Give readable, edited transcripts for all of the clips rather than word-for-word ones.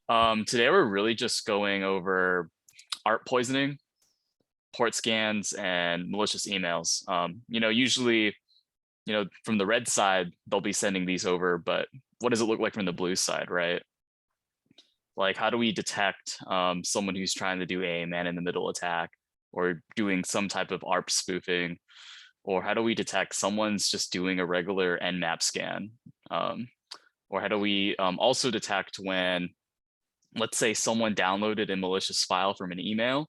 Today we're really just going over ARP poisoning, port scans, and malicious emails. Usually, from the red side, they'll be sending these over, but what does it look like from the blue side, right? Like, how do we detect someone who's trying to do a man-in-the-middle attack or doing some type of ARP spoofing? Or how do we detect someone's just doing a regular Nmap scan? Or how do we also detect when, let's say, someone downloaded a malicious file from an email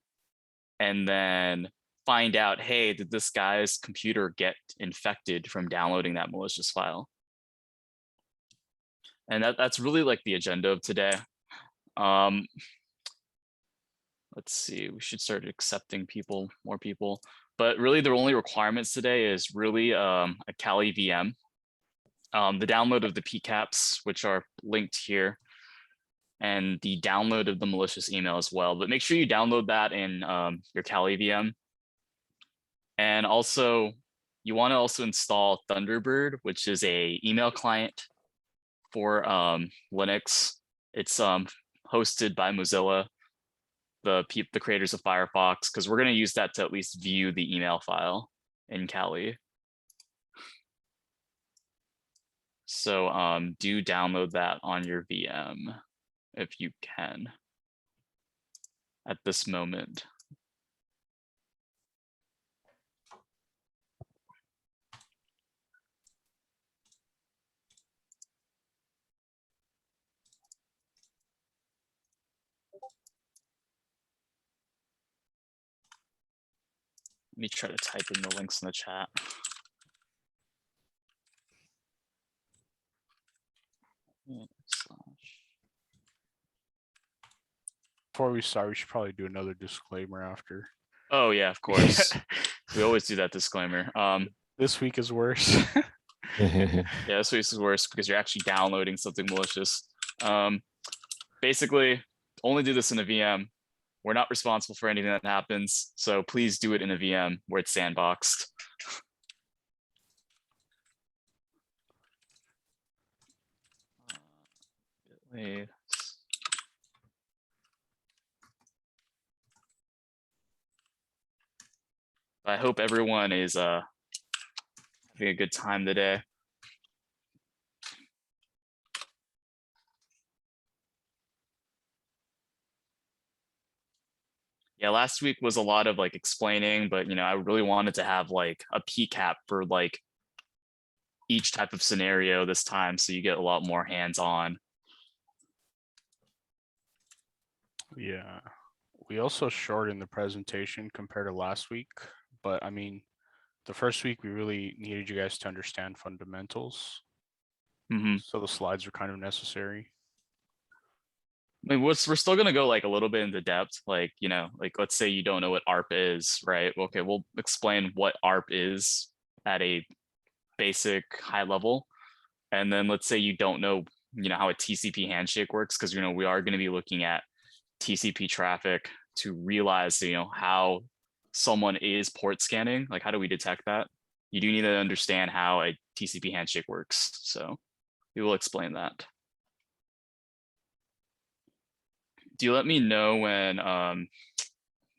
and then find out, hey, did this guy's computer get infected from downloading that malicious file? And that's really like the agenda of today. Let's see, we should start accepting more people. But really the only requirements today is really a Kali VM, the download of the PCAPs, which are linked here, and the download of the malicious email as well. But make sure you download that in your Kali VM. And also, you want to also install Thunderbird, which is a email client for Linux. It's hosted by Mozilla, the creators of Firefox, because we're going to use that to at least view the email file in Kali. So do download that on your VM if you can at this moment. Let me try to type in the links in the chat. Before we start, we should probably do another disclaimer after. Oh yeah, of course. We always do that disclaimer. This week is worse. Yeah, this week is worse because you're actually downloading something malicious. Basically, only do this in a VM. We're not responsible for anything that happens, so please do it in a VM where it's sandboxed. I hope everyone is having a good time today. Yeah, last week was a lot of like explaining, but I really wanted to have like a PCAP for like each type of scenario this time, so you get a lot more hands-on. Yeah, we also shortened the presentation compared to last week, but I mean, the first week we really needed you guys to understand fundamentals. So the slides are kind of necessary. I mean, we're still gonna go like a little bit into depth, like like let's say you don't know what ARP is, right? Okay, we'll explain what ARP is at a basic high level, and then let's say you don't know, how a TCP handshake works, because we are going to be looking at TCP traffic to realize, how someone is port scanning. Like, how do we detect that? You do need to understand how a TCP handshake works, so we will explain that. Do you let me know when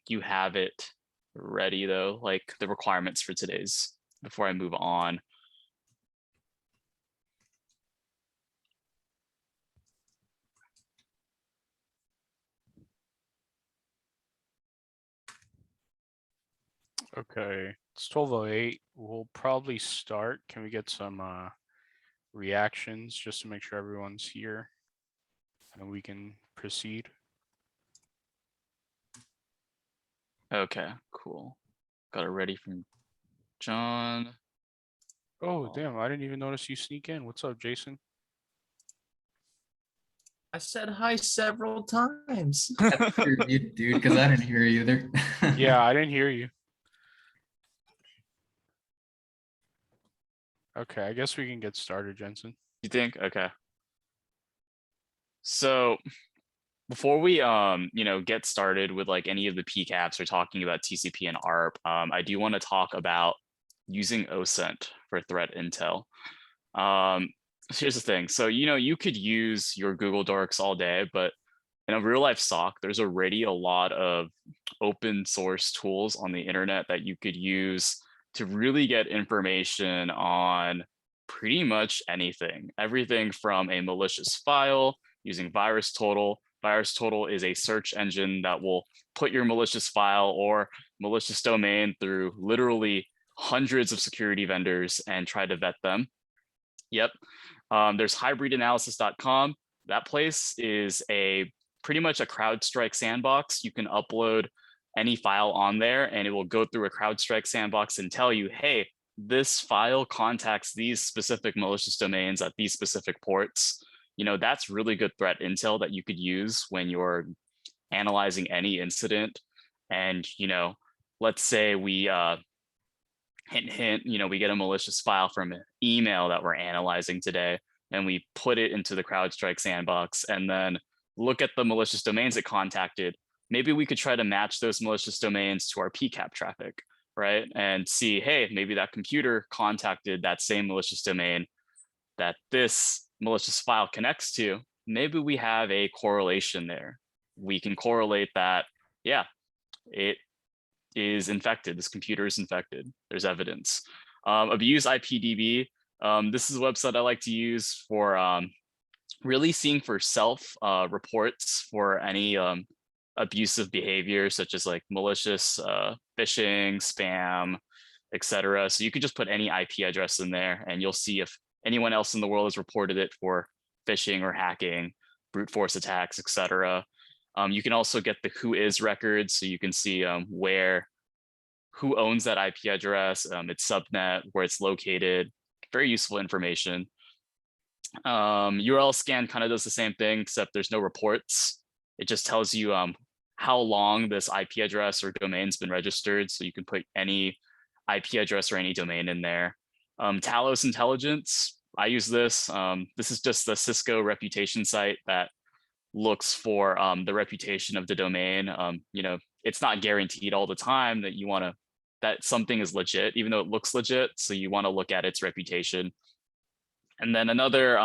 you have it ready, though, like the requirements for today's, before I move on? Okay, it's 12:08. We'll probably start. Can we get some reactions just to make sure everyone's here and we can proceed? Okay, cool. Got it ready from John. Oh, damn, I didn't even notice you sneak in. What's up, Jason? I said hi several times. You, dude, because I didn't hear you either. Yeah, I didn't hear you. Okay, I guess we can get started, Jensen. You think? Okay. So before we get started with like any of the PCAPs or talking about TCP and ARP, I do want to talk about using OSINT for threat intel. So here's the thing. So you could use your Google Docs all day, but in a real life SOC, there's already a lot of open source tools on the internet that you could use to really get information on pretty much anything. Everything from a malicious file using VirusTotal. VirusTotal is a search engine that will put your malicious file or malicious domain through literally hundreds of security vendors and try to vet them. Yep. There's hybridanalysis.com. That place is pretty much a CrowdStrike sandbox. You can upload any file on there and it will go through a CrowdStrike sandbox and tell you, hey, this file contacts these specific malicious domains at these specific ports. You know, that's really good threat intel that you could use when you're analyzing any incident. And, you know, let's say we, hint, you know, we get a malicious file from an email that we're analyzing today, and we put it into the CrowdStrike sandbox and then look at the malicious domains it contacted. Maybe we could try to match those malicious domains to our PCAP traffic, right? And see, hey, maybe that computer contacted that same malicious domain that this malicious file connects to. Maybe we have a correlation there. We can correlate that, yeah, it is infected. This computer is infected. There's evidence. Abuse IPDB. This is a website I like to use for really seeing for self reports for any abusive behavior, such as like malicious phishing, spam, etc. So you could just put any IP address in there and you'll see if anyone else in the world has reported it for phishing or hacking, brute force attacks, etc. You can also get the whois records, so you can see who owns that IP address, its subnet, where it's located. Very useful information. URL scan kind of does the same thing, except there's no reports. It just tells you how long this IP address or domain's been registered, so you can put any IP address or any domain in there. Talos Intelligence, I use this. This is just the Cisco reputation site that looks for the reputation of the domain. You know, it's not guaranteed all the time that that something is legit, even though it looks legit. So you want to look at its reputation. And then another,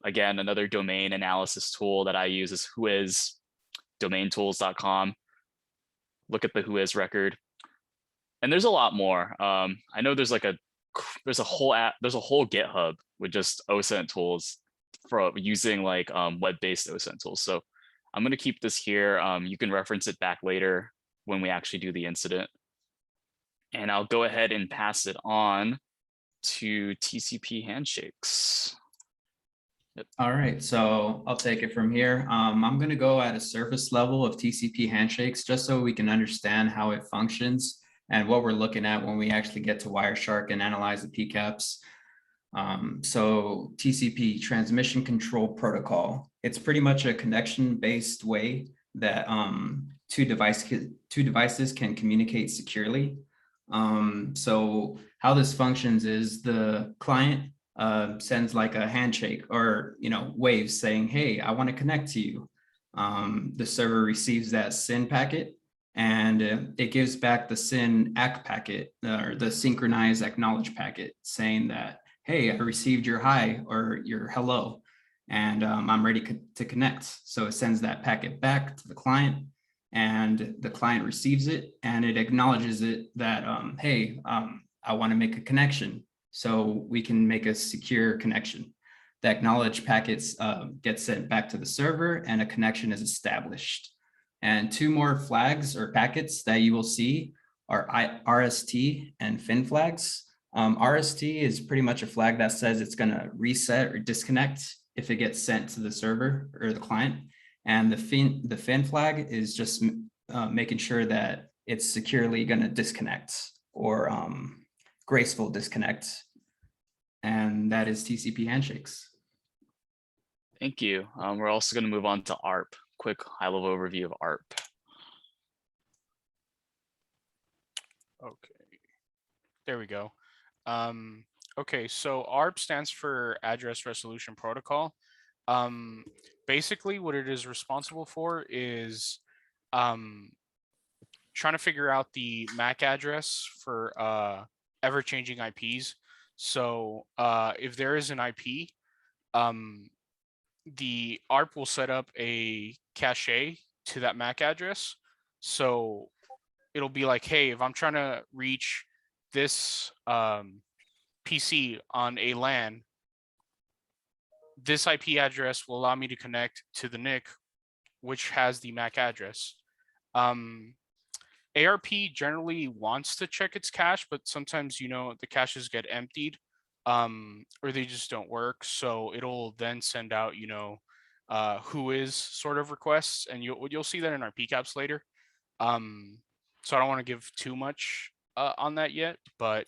again, another domain analysis tool that I use is whois, domaintools.com. Look at the whois record. And there's a lot more. I know there's a whole GitHub with just OSINT tools for using like web-based OSINT tools. So I'm going to keep this here. You can reference it back later when we actually do the incident. And I'll go ahead and pass it on to TCP handshakes. Yep. All right, so I'll take it from here. I'm going to go at a surface level of TCP handshakes just so we can understand how it functions and what we're looking at when we actually get to Wireshark and analyze the PCAPs. So TCP, Transmission Control Protocol, it's pretty much a connection-based way that two devices can communicate securely. So how this functions is the client sends like a handshake or, you know, waves saying, hey, I want to connect to you. The server receives that SYN packet and it gives back the SYN ACK packet or the synchronized acknowledge packet saying that, hey, I received your hi or your hello and I'm ready to connect. So it sends that packet back to the client and the client receives it and it acknowledges it that, hey, I want to make a connection so we can make a secure connection. The acknowledge packets get sent back to the server and a connection is established. And two more flags or packets that you will see are RST and FIN flags. RST is pretty much a flag that says it's going to reset or disconnect if it gets sent to the server or the client. And the FIN flag is just making sure that it's securely going to disconnect or graceful disconnect. And that is TCP handshakes. Thank you. We're also going to move on to ARP. Quick high-level overview of ARP. Okay, there we go. Okay, so ARP stands for Address Resolution Protocol. Basically, what it is responsible for is trying to figure out the MAC address for ever-changing IPs. So if there is an IP, the ARP will set up a cache to that MAC address. So it'll be like, hey, if I'm trying to reach this PC on a LAN, this IP address will allow me to connect to the NIC, which has the MAC address. ARP generally wants to check its cache, but sometimes, you know, the caches get emptied, or they just don't work. So it'll then send out, you know, who is sort of requests, and you'll see that in our PCAPs later. So I don't want to give too much on that yet, but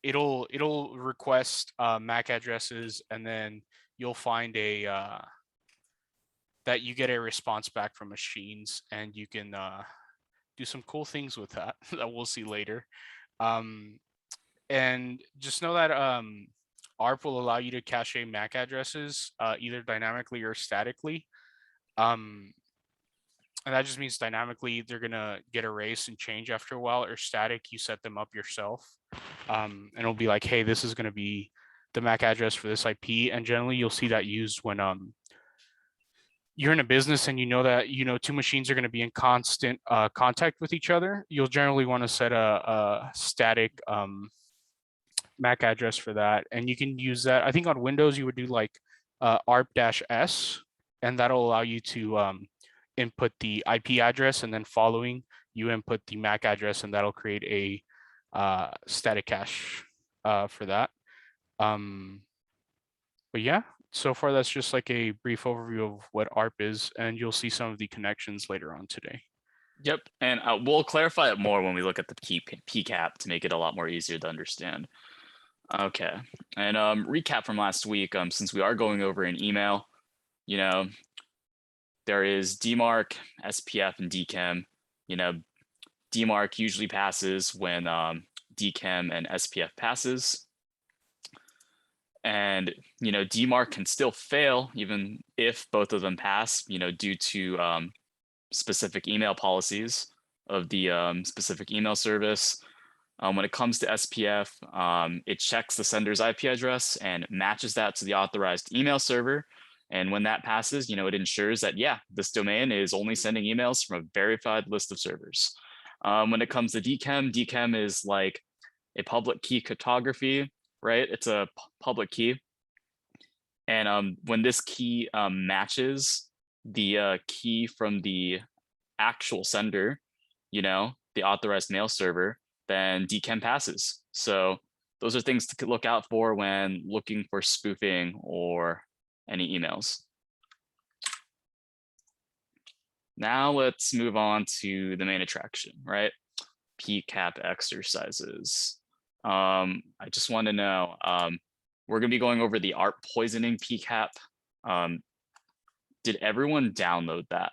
it'll request MAC addresses, and then you'll find a that you get a response back from machines, and you can do some cool things with that that we'll see later. And just know that ARP will allow you to cache MAC addresses either dynamically or statically. And that just means dynamically they're gonna get erased and change after a while, or static, you set them up yourself. And it'll be like, hey, this is gonna be the MAC address for this IP. And generally you'll see that used when you're in a business and you know that, you know, two machines are going to be in constant contact with each other. You'll generally want to set a static MAC address for that. And you can use that. I think on Windows, you would do like ARP-S, and that'll allow you to input the IP address, and then following you input the MAC address, and that'll create a static cache for that. But yeah, so far that's just like a brief overview of what ARP is, and you'll see some of the connections later on today. Yep, and we'll clarify it more when we look at the PCAP to make it a lot more easier to understand. Okay, and recap from last week, since we are going over an email, you know, there is DMARC, SPF, and DChem. You know, DMARC usually passes when DChem and SPF passes. And, you know, DMARC can still fail even if both of them pass, you know, due to specific email policies of the specific email service. When it comes to SPF, it checks the sender's IP address and matches that to the authorized email server. And when that passes, you know, it ensures that, yeah, this domain is only sending emails from a verified list of servers. When it comes to DChem, DChem is like a public key cryptography, right? It's a public key. And when this key matches the key from the actual sender, you know, the authorized mail server, then DChem passes. So those are things to look out for when looking for spoofing or any emails. Now let's move on to the main attraction, right? PCAP exercises. I just want to know, we're going to be going over the ARP poisoning PCAP. Did everyone download that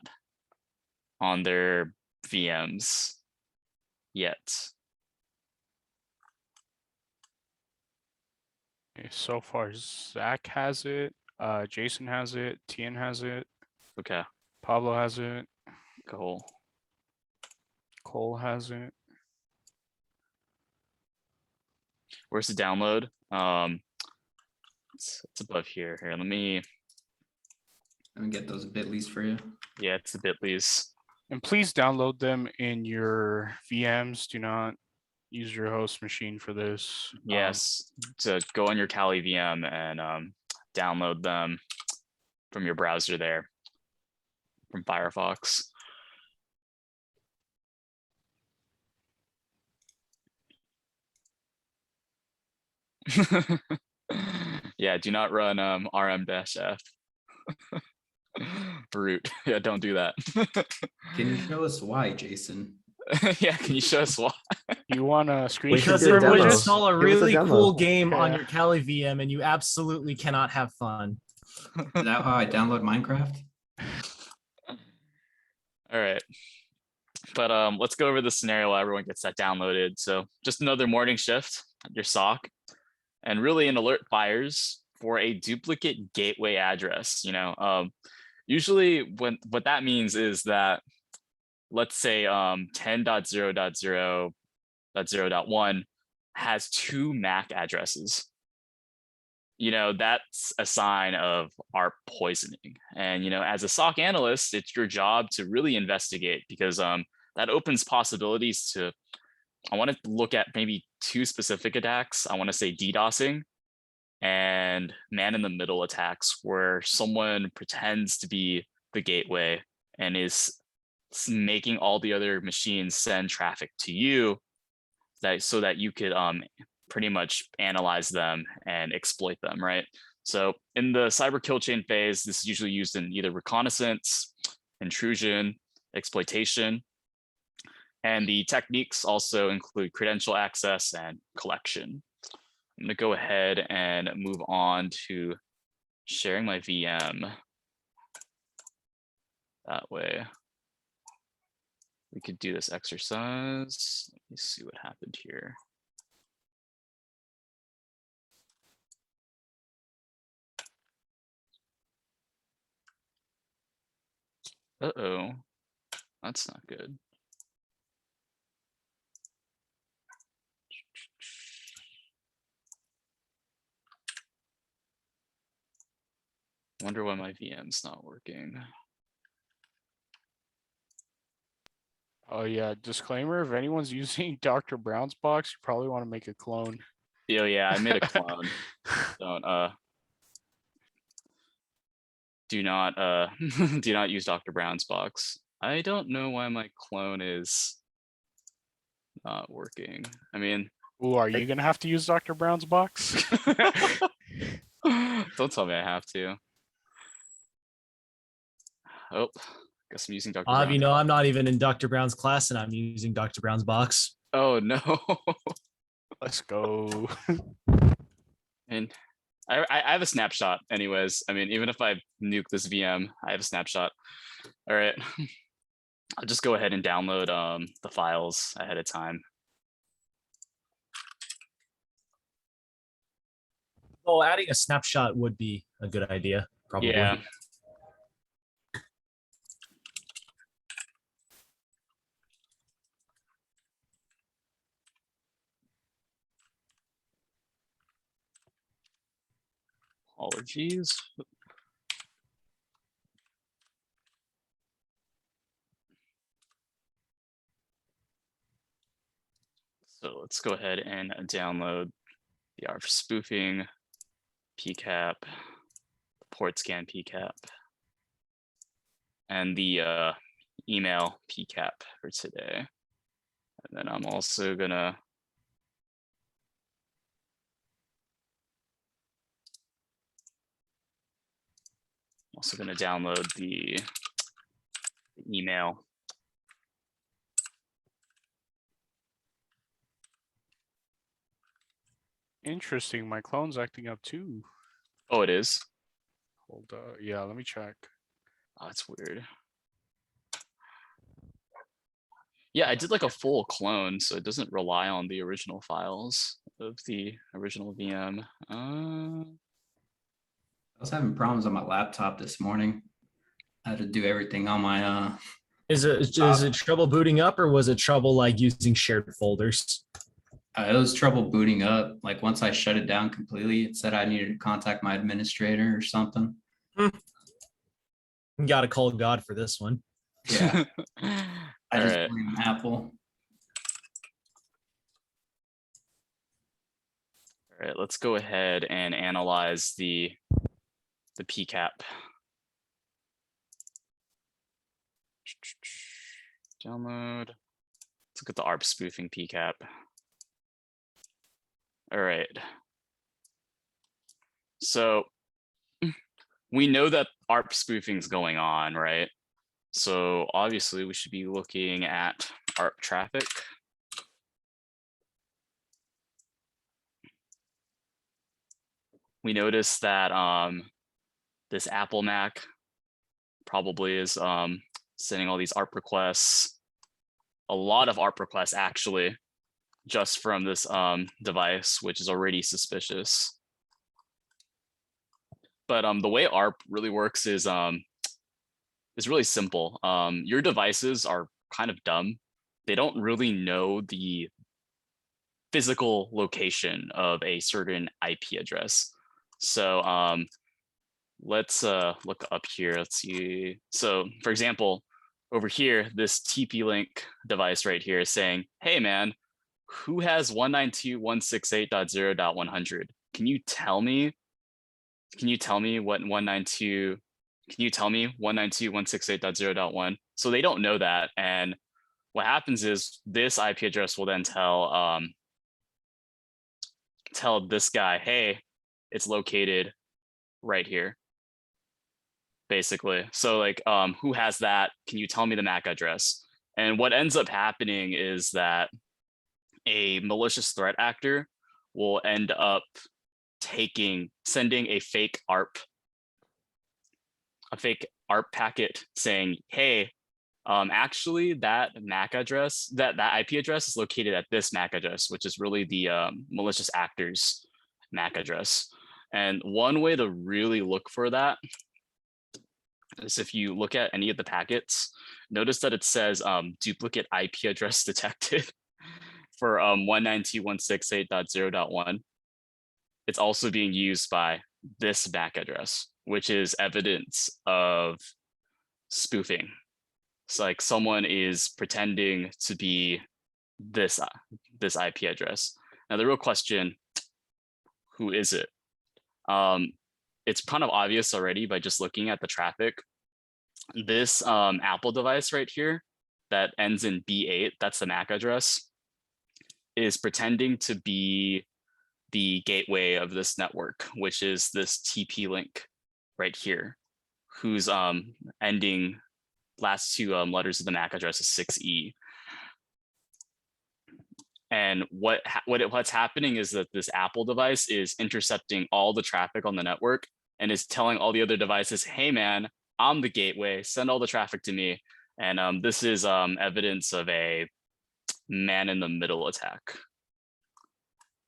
on their VMs yet? Okay, so far Zach has it, Jason has it, Tien has it, Okay, Pablo has it, cool. Cole has it. Where's the download? It's above here. Here, let me get those bit.lys for you. Yeah, it's the bit.lys. And please download them in your VMs. Do not use your host machine for this. Yes, to go on your Kali VM and download them from your browser there, from Firefox. Yeah, do not run rm-f. Root. Yeah, don't do that. Can you show us why, Jason? Yeah, can you show us why? You want to Because screenshot it the would images? install a Give us a really demo. cool game on Yeah. your Kali VM, and you absolutely cannot have fun. Is that how I download Minecraft? All right. But let's go over the scenario while everyone gets that downloaded. So just another morning shift at your SOC, and really an alert fires for a duplicate gateway address. You know, usually what that means is that, let's say 10.0.0.0.1 has two MAC addresses. that's a sign of ARP poisoning. And, as a SOC analyst, it's your job to really investigate, because that opens possibilities to, I want to look at maybe two specific attacks. I want to say DDoSing and man-in-the-middle attacks, where someone pretends to be the gateway and is making all the other machines send traffic to you, so that you could pretty much analyze them and exploit them, right? So in the cyber kill chain phase, this is usually used in either reconnaissance, intrusion, exploitation. And the techniques also include credential access and collection. I'm gonna go ahead and move on to sharing my VM. That way we could do this exercise. Let me see what happened here. Uh-oh, that's not good. Wonder why my VM's not working. Oh yeah, disclaimer, if anyone's using Dr. Brown's box, you probably want to make a clone. Oh yeah, I made a clone. Don't do not do not use Dr. Brown's box. I don't know why my clone is not working. I mean, Ooh, are you gonna have to use Dr. Brown's box? don't tell me I have to. Oh, guess I'm using Dr. Bob, Brown. I'm not even in Dr. Brown's class and I'm using Dr. Brown's box. Oh no. Let's go. And I have a snapshot anyways. I mean, even if I nuke this VM, I have a snapshot. All right. I'll just go ahead and download the files ahead of time. Oh, adding a snapshot would be a good idea, probably. Yeah. Apologies. So let's go ahead and download the ARP spoofing PCAP, PortScan PCAP, and the email PCAP for today. And then I'm also gonna download the email. Interesting. My clone's acting up too. Oh, it is? Hold yeah, let me check. Oh, that's weird. Yeah, I did like a full clone, so it doesn't rely on the original files of the original VM. I was having problems on my laptop this morning. I had to do everything on my Is it trouble booting up, or was it trouble like using shared folders? it was trouble booting up. Like once I shut it down completely, it said I needed to contact my administrator or something. You gotta call God for this one. Yeah. I All just right. blame Apple. All right, let's go ahead and analyze the PCAP. Download. Let's look at the ARP spoofing PCAP. All right. So we know that ARP spoofing is going on, right? So obviously we should be looking at ARP traffic. We notice that this Apple Mac probably is sending all these ARP requests, a lot of ARP requests actually, just from this device, which is already suspicious. But the way ARP really works is really simple. Your devices are kind of dumb. They don't really know the physical location of a certain IP address. So let's look up here. Let's see. So for example, over here, this TP-Link device right here is saying, hey man, who has 192.168.0.100? Can you tell me what 192, can you tell me 192.168.0.1? So they don't know that. And what happens is this IP address will then tell this guy, hey, it's located right here, basically. So like, who has that? Can you tell me the MAC address? And what ends up happening is that a malicious threat actor will end up sending a fake ARP packet saying, hey, actually that MAC address, that IP address is located at this MAC address, which is really the malicious actor's MAC address. And one way to really look for that is if you look at any of the packets, notice that it says duplicate IP address detected for 192.168.0.1. It's also being used by this MAC address, which is evidence of spoofing. It's like someone is pretending to be this IP address. Now the real question, who is it? It's kind of obvious already by just looking at the traffic. This Apple device right here that ends in B8, that's the MAC address, is pretending to be the gateway of this network, which is this TP-Link right here, whose ending last two letters of the MAC address is 6E. And what's happening is that this Apple device is intercepting all the traffic on the network and is telling all the other devices, hey man, I'm the gateway, send all the traffic to me. And this is evidence of a man-in-the-middle attack.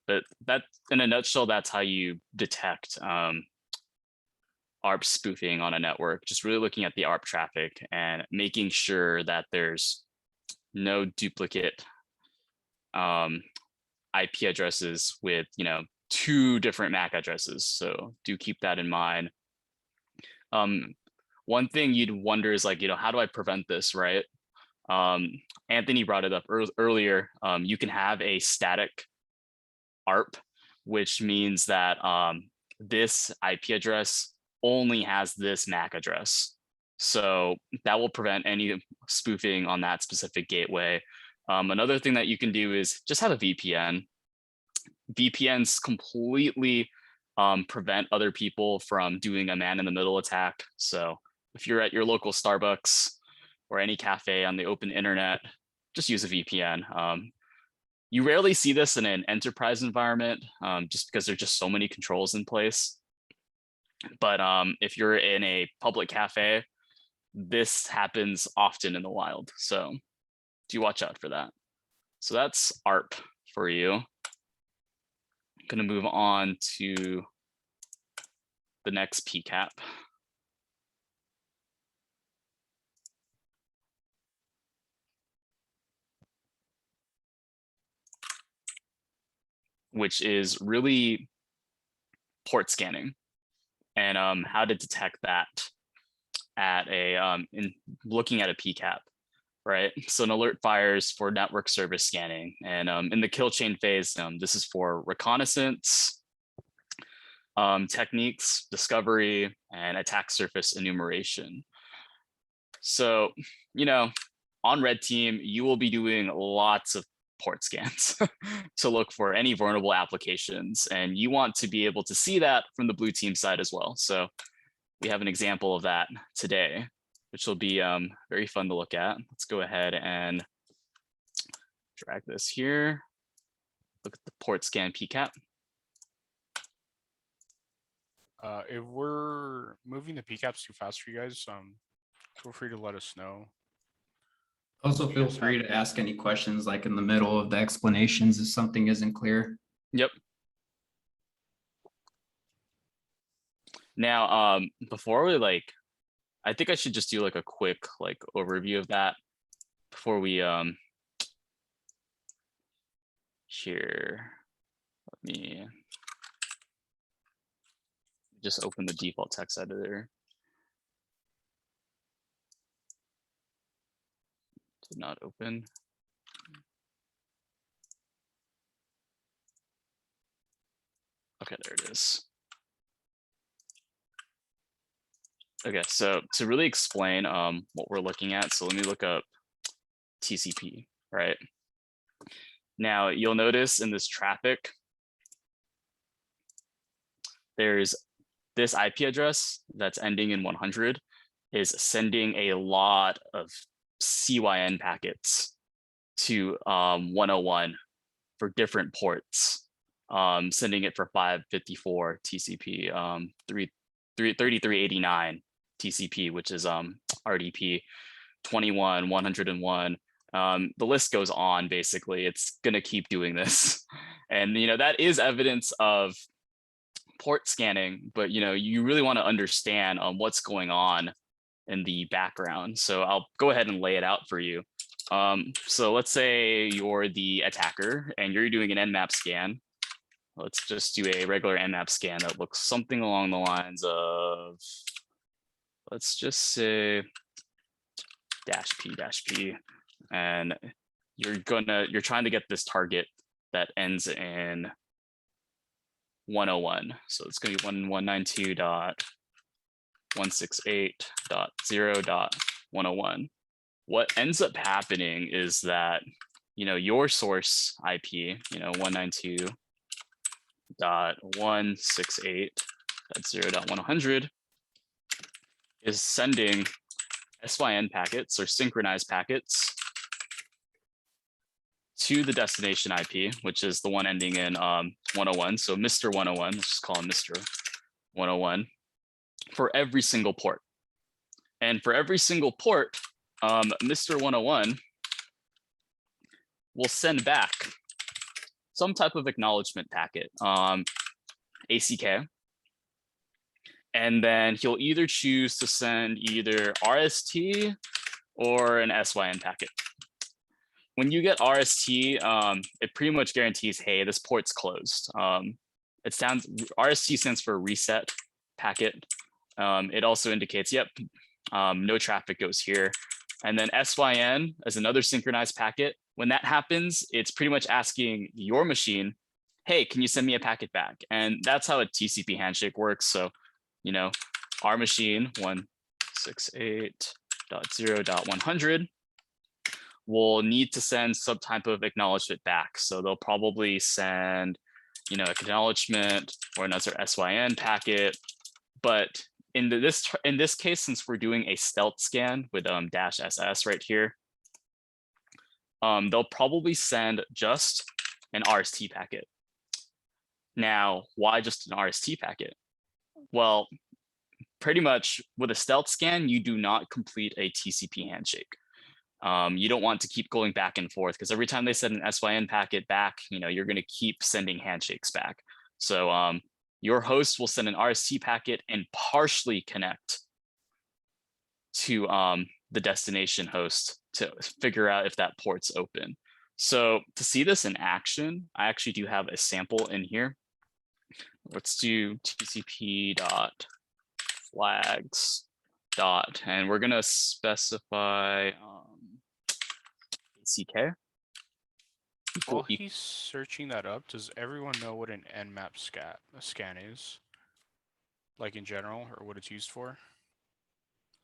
But that, in a nutshell, that's how you detect ARP spoofing on a network. Just really looking at the ARP traffic and making sure that there's no duplicate IP addresses with, two different MAC addresses. So do keep that in mind. One thing you'd wonder is like, how do I prevent this, right? Anthony brought it up earlier. You can have a static ARP, which means that this IP address only has this MAC address. So that will prevent any spoofing on that specific gateway. Another thing that you can do is just have a VPN. VPNs completely prevent other people from doing a man-in-the-middle attack. So if you're at your local Starbucks or any cafe on the open internet, just use a VPN. You rarely see this in an enterprise environment, just because there's just so many controls in place. But if you're in a public cafe, this happens often in the wild. So do watch out for that. So that's ARP for you. I'm going to move on to the next PCAP. Which is really port scanning and how to detect that at in looking at a PCAP, right? So an alert fires for network service scanning, and in the kill chain phase, this is for reconnaissance techniques, discovery, and attack surface enumeration. So, on red team, you will be doing lots of port scans to look for any vulnerable applications. And you want to be able to see that from the blue team side as well. So we have an example of that today, which will be very fun to look at. Let's go ahead and drag this here. Look at the port scan PCAP. If we're moving the PCAPs too fast for you guys, feel free to let us know. Also, feel free to ask any questions like in the middle of the explanations if something isn't clear. Yep. Now, before we I think I should just do like a quick overview of that before we here. Let me. just open the default text editor. Did not open. Okay, there it is. Okay, so to really explain what we're looking at, so let me look up TCP, right? Now you'll notice in this traffic, there's this IP address that's ending in 100 is sending a lot of CYN packets to 101 for different ports, sending it for 554 TCP, 3389 TCP, which is RDP, 21, 101. The list goes on. Basically, it's going to keep doing this, and that is evidence of port scanning. But you really want to understand what's going on in the background. So I'll go ahead and lay it out for you. So let's say you're the attacker and you're doing an Nmap scan. Let's just do a regular Nmap scan that looks something along the lines of, let's just say -p, and you're trying to get this target that ends in 101. So it's going to be 1192.168.0.101. What ends up happening is that your source IP, 192.168.0.100 is sending SYN packets or synchronized packets to the destination IP, which is the one ending in 101. So Mr. 101, let's just call him Mr. 101 for every single port. And for every single port, Mr. 101 will send back some type of acknowledgement packet, ACK. And then he'll either choose to send either RST or an SYN packet. When you get RST, it pretty much guarantees, hey, this port's closed. RST stands for reset packet. It also indicates, yep, no traffic goes here. And then SYN is another synchronized packet. When that happens, it's pretty much asking your machine, hey, can you send me a packet back? And that's how a TCP handshake works. So, our machine 168.0.100 will need to send some type of acknowledgement back. So they'll probably send, acknowledgement or another SYN packet. But in this case, since we're doing a stealth scan with -SS right here, they'll probably send just an RST packet. Now, why just an RST packet? Well, pretty much with a stealth scan, you do not complete a TCP handshake. You don't want to keep going back and forth because every time they send an SYN packet back, you're going to keep sending handshakes back. So your host will send an RST packet and partially connect to the destination host to figure out if that port's open. So to see this in action, I actually do have a sample in here. Let's do tcp.flags and we're going to specify ACK. While he's searching that up, does everyone know what an Nmap scan is? Like in general, or what it's used for?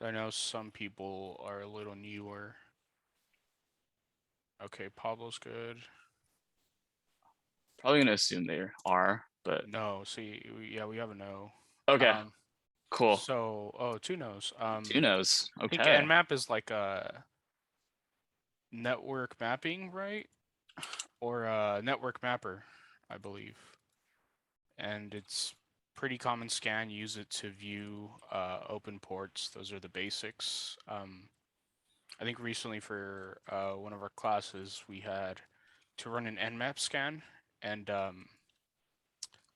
I know some people are a little newer. Okay, Pablo's good. Probably gonna assume they are, but no. See, yeah, we have a no. Okay, cool. So, 2 no's. 2 no's. Okay. I think Nmap is like a network mapping, right? Or a network mapper, I believe. And it's pretty common scan. Use it to view open ports. Those are the basics. I think recently for one of our classes, we had to run an Nmap scan, and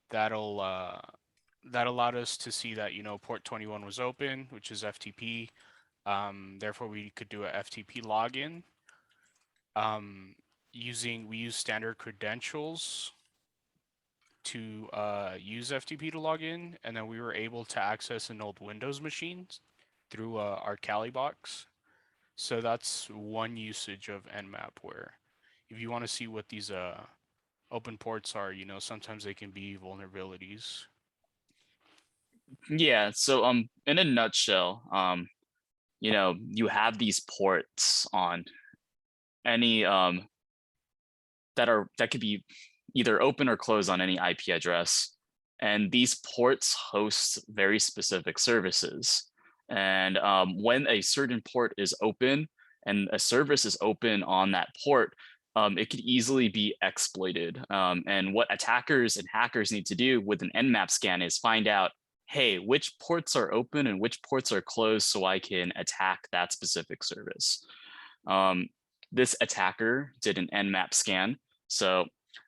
that allowed us to see that port 21 was open, which is FTP. Therefore, we could do a FTP login. We use standard credentials to use FTP to log in, and then we were able to access an old Windows machine through our Kali box. So that's one usage of Nmap, where if you want to see what these open ports are, you know, sometimes they can be vulnerabilities. Yeah, so in a nutshell, you know, you have these ports on any that could be either open or closed on any IP address. And these ports host very specific services. And when a certain port is open and a service is open on that port, it could easily be exploited. And what attackers and hackers need to do with an Nmap scan is find out, hey, which ports are open and which ports are closed so I can attack that specific service. This attacker did an Nmap scan. So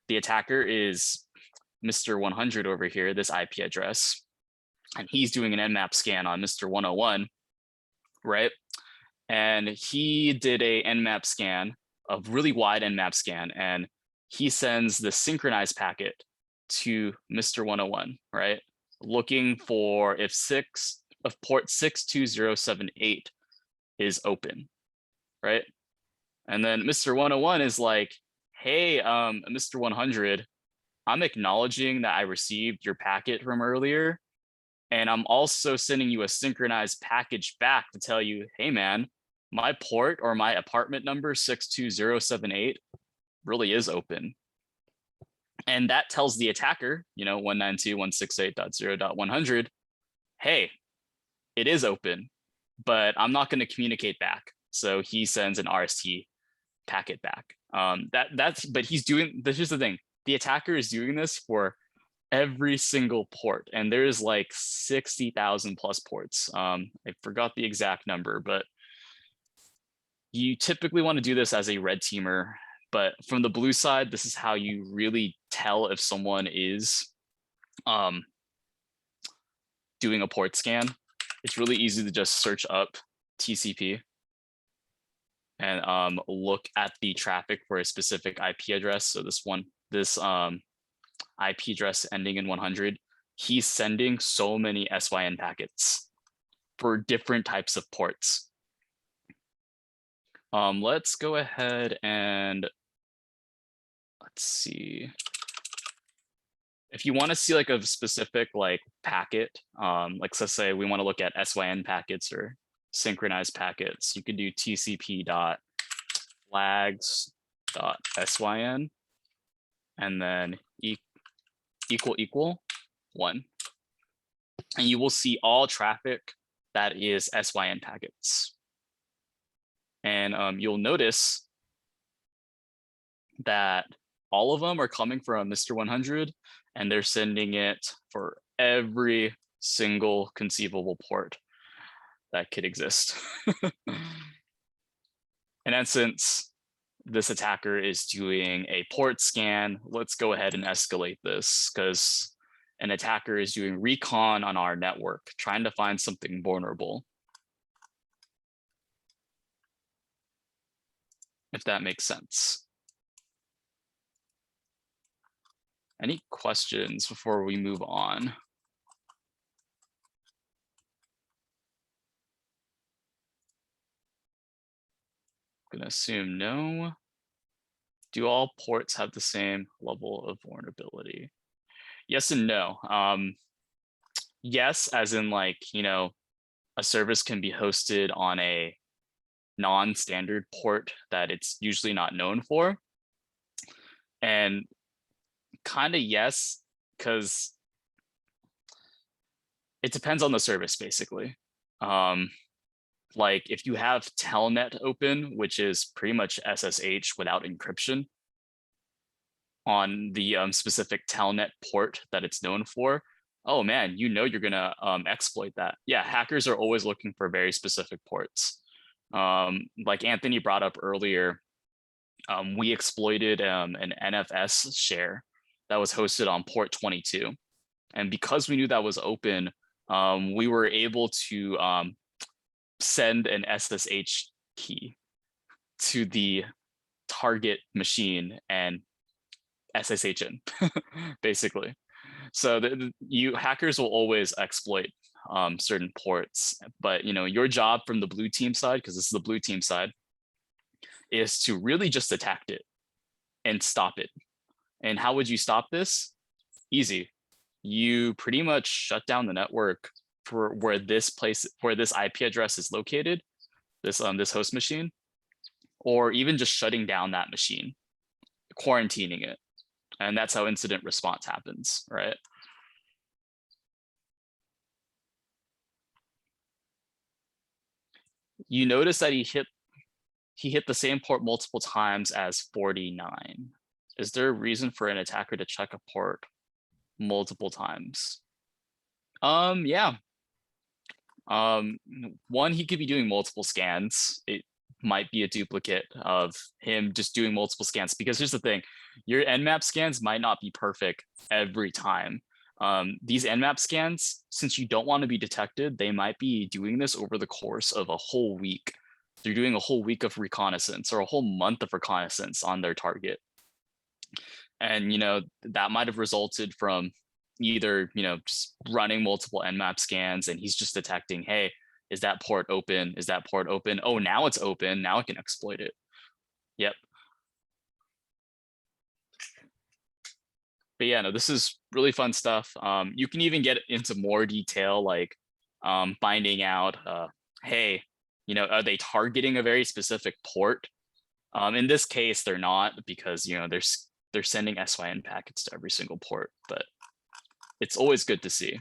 the attacker is Mr. 100 over here, this IP address, and he's doing an Nmap scan on Mr. 101, right? And he did a Nmap scan, a really wide Nmap scan, and he sends the synchronized packet to Mr. 101, right? Looking for if port 62078 is open, right? And then Mr. 101 is like, hey, Mr. 100, I'm acknowledging that I received your packet from earlier. And I'm also sending you a synchronized package back to tell you, hey man, my port or my apartment number 62078 really is open. And that tells the attacker, you know, 192.168.0.100, hey, it is open, but I'm not going to communicate back. So he sends an RST packet back. But he's doing, here's the thing, the attacker is doing this for every single port, and there's like 60,000 plus ports. I forgot the exact number, but you typically want to do this as a red teamer. But from the blue side, this is how you really tell if someone is doing a port scan. It's really easy to just search up TCP and look at the traffic for a specific IP address. So this IP address ending in 100, he's sending so many SYN packets for different types of ports. Let's go ahead and let's see. If you want to see like a specific like packet, like let's say we want to look at SYN packets or synchronized packets, you could do tcp.flags.syn and then equal 1. And you will see all traffic that is SYN packets. And you'll notice that all of them are coming from Mr. 100, and they're sending it for every single conceivable port that could exist. In essence, this attacker is doing a port scan. Let's go ahead and escalate this because an attacker is doing recon on our network, trying to find something vulnerable. If that makes sense. Any questions before we move on? I'm gonna assume no. Do all ports have the same level of vulnerability? Yes and no. Yes, as in like, you know, a service can be hosted on a non-standard port that it's usually not known for. And kind of yes, because it depends on the service basically. Like if you have telnet open, which is pretty much SSH without encryption on the specific telnet port that it's known for, oh man, you know you're gonna exploit that. Yeah, hackers are always looking for very specific ports. Like Anthony brought up earlier, we exploited an NFS share that was hosted on port 22. And because we knew that was open, we were able to send an SSH key to the target machine and SSH in, basically. So hackers will always exploit certain ports, but your job from the blue team side, because this is the blue team side, is to really just attack it and stop it. And how would you stop this? Easy. You pretty much shut down the network for where this IP address is located, this host machine, or even just shutting down that machine, quarantining it. And that's how incident response happens, right? You notice that he hit the same port multiple times as 49. Is there a reason for an attacker to check a port multiple times? Yeah. One, he could be doing multiple scans. It might be a duplicate of him just doing multiple scans, because here's the thing, your Nmap scans might not be perfect every time. These Nmap scans, since you don't want to be detected, they might be doing this over the course of a whole week. They're doing a whole week of reconnaissance or a whole month of reconnaissance on their target. And, that might have resulted from either, just running multiple Nmap scans and he's just detecting, hey, is that port open? Is that port open? Oh, now it's open. Now I can exploit it. Yep. But yeah, no, this is really fun stuff. You can even get into more detail, like finding out, hey, are they targeting a very specific port? In this case, they're not, because they're sending SYN packets to every single port, but it's always good to see.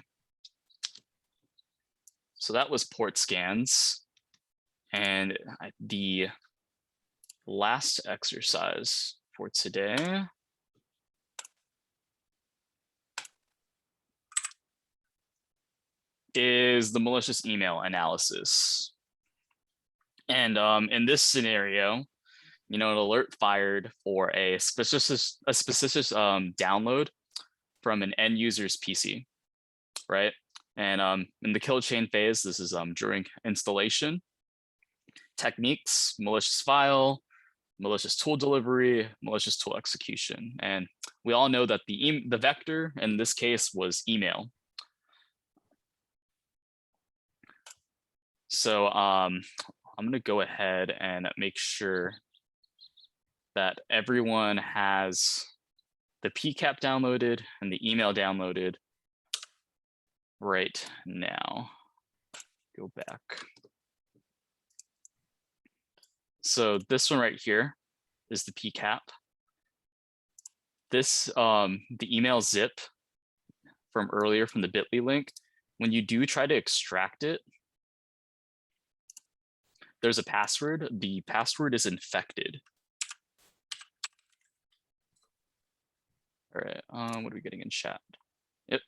So that was port scans. And the last exercise for today is the malicious email analysis. And in this scenario, an alert fired for a specific download from an end user's PC, right? And in the kill chain phase, this is during installation. Techniques: malicious file, malicious tool delivery, malicious tool execution. And we all know that the vector in this case was email. So I'm going to go ahead and make sure that everyone has the PCAP downloaded and the email downloaded right now. Go back. So this one right here is the PCAP. This, the email zip from earlier from the bit.ly link, when you do try to extract it, there's a password. The password is infected. All right, what are we getting in chat? Yep.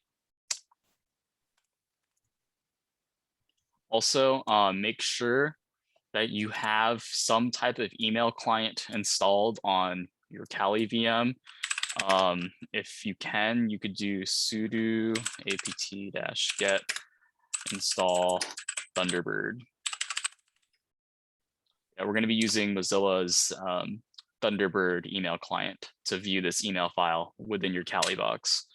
Also, make sure that you have some type of email client installed on your Kali VM. If you can, you could do sudo apt-get install Thunderbird. Yeah, we're going to be using Mozilla's Thunderbird email client to view this email file within your Kali box.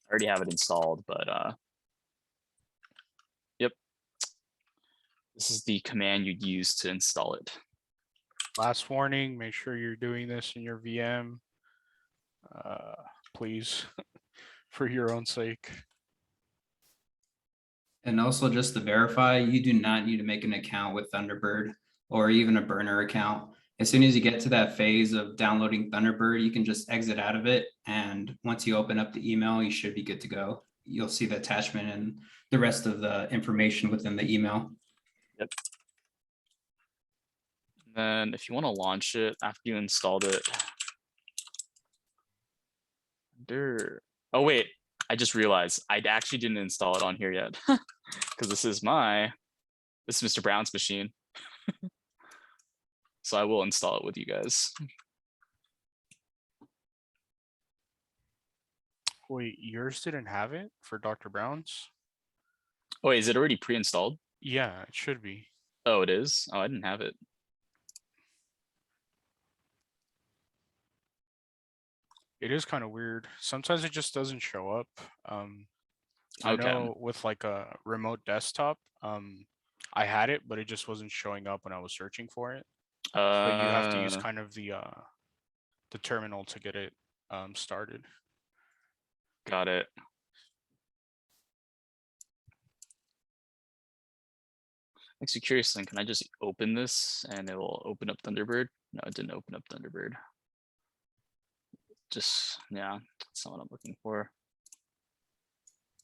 I already have it installed, but yep. This is the command you'd use to install it. Last warning, make sure you're doing this in your VM, please, for your own sake. And also, just to verify, you do not need to make an account with Thunderbird or even a burner account. As soon as you get to that phase of downloading Thunderbird, you can just exit out of it. And once you open up the email, you should be good to go. You'll see the attachment and the rest of the information within the email. Yep. And then if you want to launch it after you installed it. Oh, wait. I just realized I actually didn't install it on here yet, because this is Mr. Brown's machine. So I will install it with you guys. Wait, yours didn't have it for Dr. Brown's? Oh, wait, is it already pre-installed? Yeah, it should be. Oh, it is? Oh, I didn't have it. It is kind of weird. Sometimes it just doesn't show up. I Okay. know with like a remote desktop, I had it, but it just wasn't showing up when I was searching for it. So you have to use kind of the terminal to get it started. Got it. Makes you curious, then can I just open this and it will open up Thunderbird? No, it didn't open up Thunderbird. Just, yeah, that's not what I'm looking for.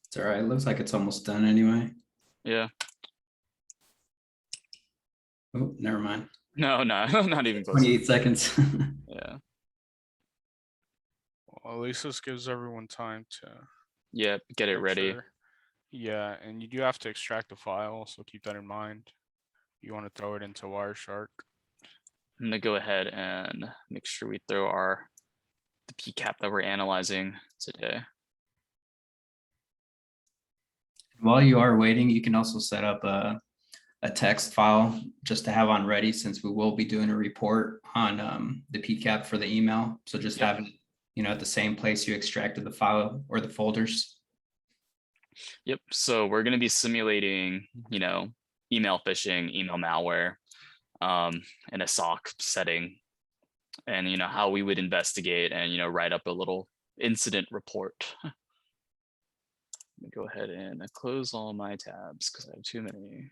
It's all right. Looks like it's almost done anyway. Yeah. Oh, never mind. No, not even close. 28 seconds. Yeah. Well, at least this gives everyone time to Yeah, get it make ready. sure. Yeah, and you do have to extract the file, so keep that in mind. You want to throw it into Wireshark. I'm gonna go ahead and make sure we throw the PCAP that we're analyzing today. While you are waiting, you can also set up a text file just to have on ready, since we will be doing a report on the PCAP for the email. So just Yep. have it, at the same place you extracted the file or the folders. Yep. So we're going to be simulating, email phishing, email malware, in a SOC setting, and how we would investigate and write up a little incident report. Let me go ahead and close all my tabs because I have too many.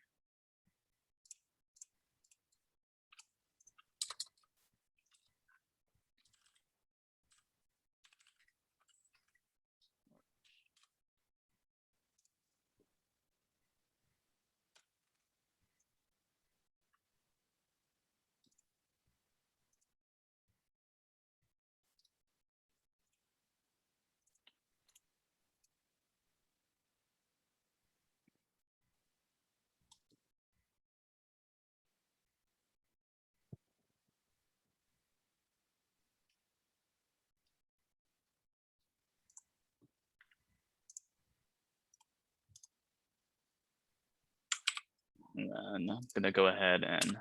And then I'm gonna go ahead and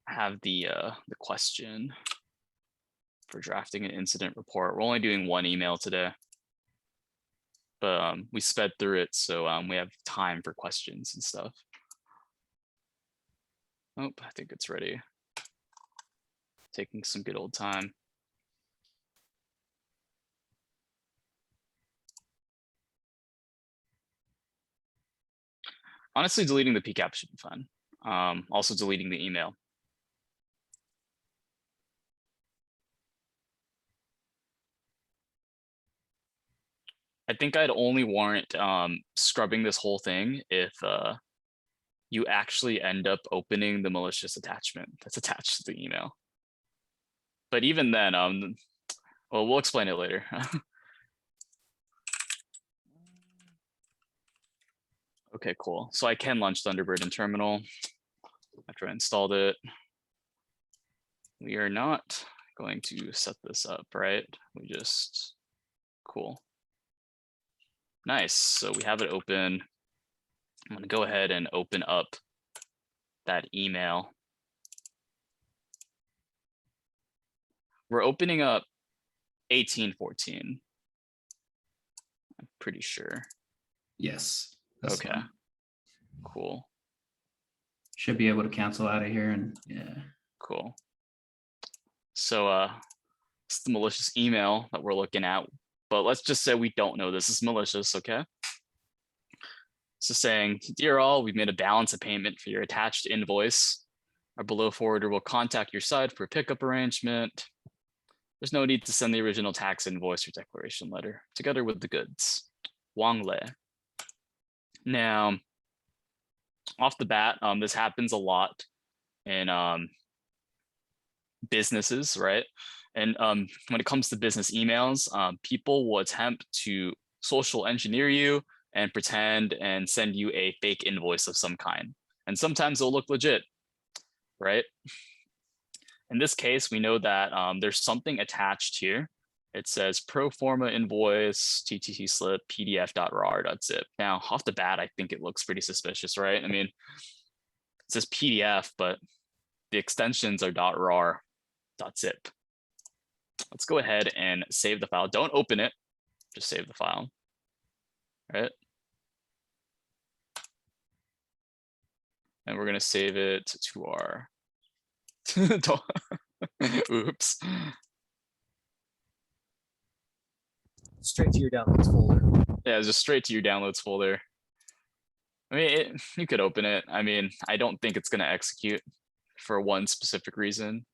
have the question for drafting an incident report. We're only doing one email today, but we sped through it, so we have time for questions and stuff. Oh, I think it's ready. Taking some good old time. Honestly, deleting the PCAP should be fun. Also deleting the email. I think I'd only warrant scrubbing this whole thing if you actually end up opening the malicious attachment that's attached to the email. But even then, well, we'll explain it later. Okay, cool. So I can launch Thunderbird in terminal after I installed it. We are not going to set this up, right? We just, cool. Nice, so we have it open. I'm gonna go ahead and open up that email. We're opening up 1814. I'm pretty sure. Yes. That's Okay, fine. cool. Should be able to cancel out of here, and yeah. Cool. So it's the malicious email that we're looking at, but let's just say we don't know this is malicious, okay? So saying, dear all, we've made a balance of payment for your attached invoice. Our below forwarder will contact your side for a pickup arrangement. There's no need to send the original tax invoice or declaration letter together with the goods. Wang Le. Now, off the bat, this happens a lot in businesses, right? And when it comes to business emails, people will attempt to social engineer you and pretend and send you a fake invoice of some kind. And sometimes it'll look legit, right? In this case, we know that there's something attached here. It says pro forma invoice, TTC slip, pdf.rar.zip. Now, off the bat, I think it looks pretty suspicious, right? I mean, it says PDF, but the extensions are .rar.zip. let's go ahead and save the file. Don't open it, just save the file. Right. And we're gonna save it to our oops. Straight to your downloads folder. Yeah, just straight to your downloads folder. I mean, you could open it. I mean, I don't think it's gonna execute for one specific reason.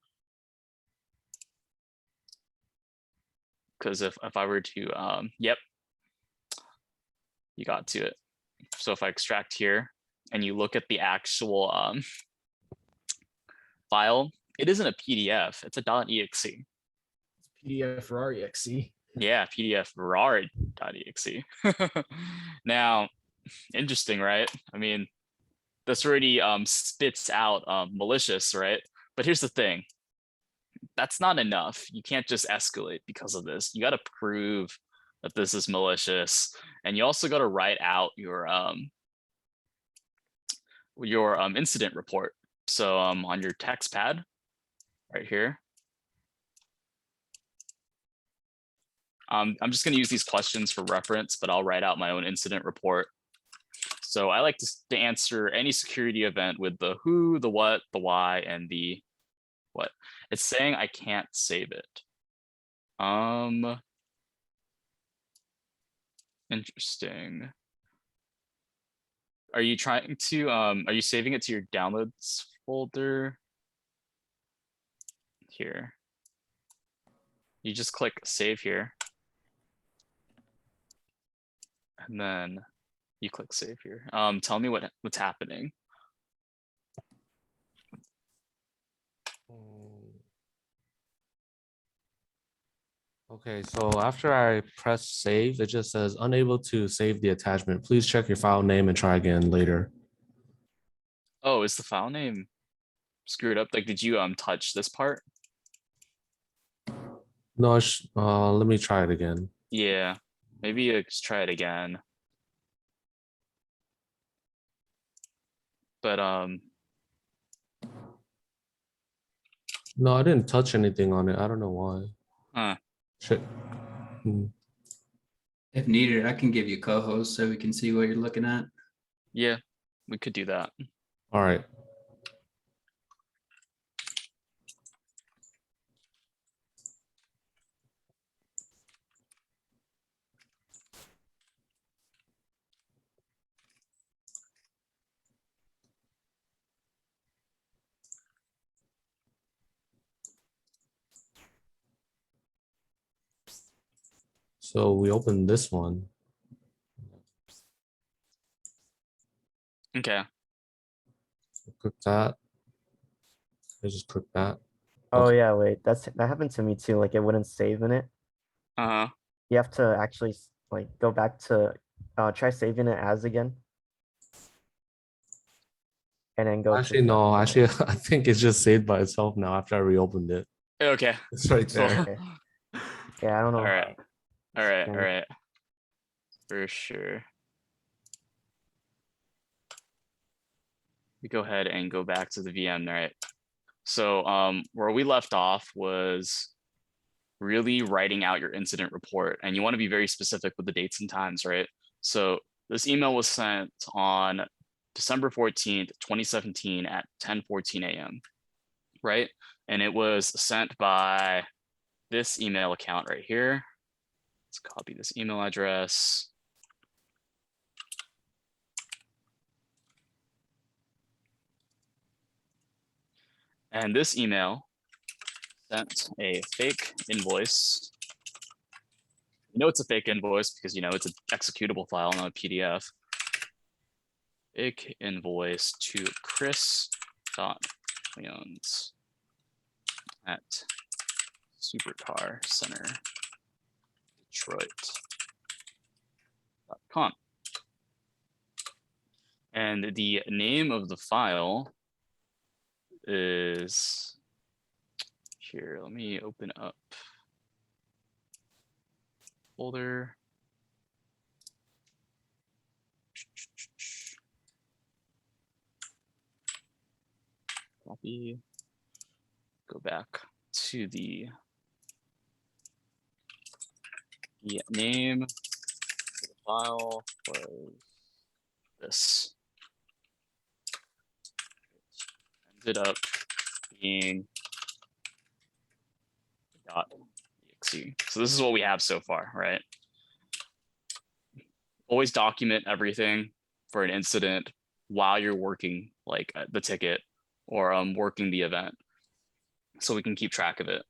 Because if I were to, yep, you got to it. So if I extract here and you look at the actual file, it isn't a PDF, it's a .exe. PDF or .exe. Yeah, PDF rar.exe. Now, interesting, right? I mean, this already spits out malicious, right? But here's the thing. That's not enough. You can't just escalate because of this. You got to prove that this is malicious, and you also got to write out your incident report. So on your text pad, right here. I'm just going to use these questions for reference, but I'll write out my own incident report. So I like to answer any security event with the who, the what, the why, and the what. It's saying I can't save it. Interesting. Are you trying to are you saving it to your downloads folder? Here. You just click save here. And then you click save here. Tell me what's happening. Okay, so after I press save, it just says unable to save the attachment. Please check your file name and try again later. Oh, is the file name screwed up? Like, did you touch this part? No, let me try it again. Yeah, maybe you just try it again. But No, I didn't touch anything on it. I don't know why. huh. Shit. If needed, I can give you co-host so we can see what you're looking at. Yeah, we could do that. All right. So we opened this one. Okay. Click that. I just click that. Oh Okay. yeah, wait, that happened to me too. Like it wouldn't save in it. Uh-huh. You have to actually like go back to try saving it as again. And then go Actually, no. Actually, I think it's just saved by itself now after I reopened it. Okay. It's right Cool. there. Okay. Yeah, I don't know. All right. All right. All Strange. right. For sure. We go ahead and go back to the VM, right? So where we left off was really writing out your incident report, and you want to be very specific with the dates and times, right? So this email was sent on December 14th, 2017 at 10:14 a.m., right? And it was sent by this email account right here. Let's copy this email address. And this email sent a fake invoice. You know it's a fake invoice because you know it's an executable file, not a PDF. Fake invoice to Chris.Leons at Supercar Center Detroit.com. And the name of the file is here. Let me open up folder. Copy. Go back to the the name of the file was this. Ended up being .exe. So this is what we have so far, right? Always document everything for an incident while you're working like the ticket or working the event, so we can keep track of it.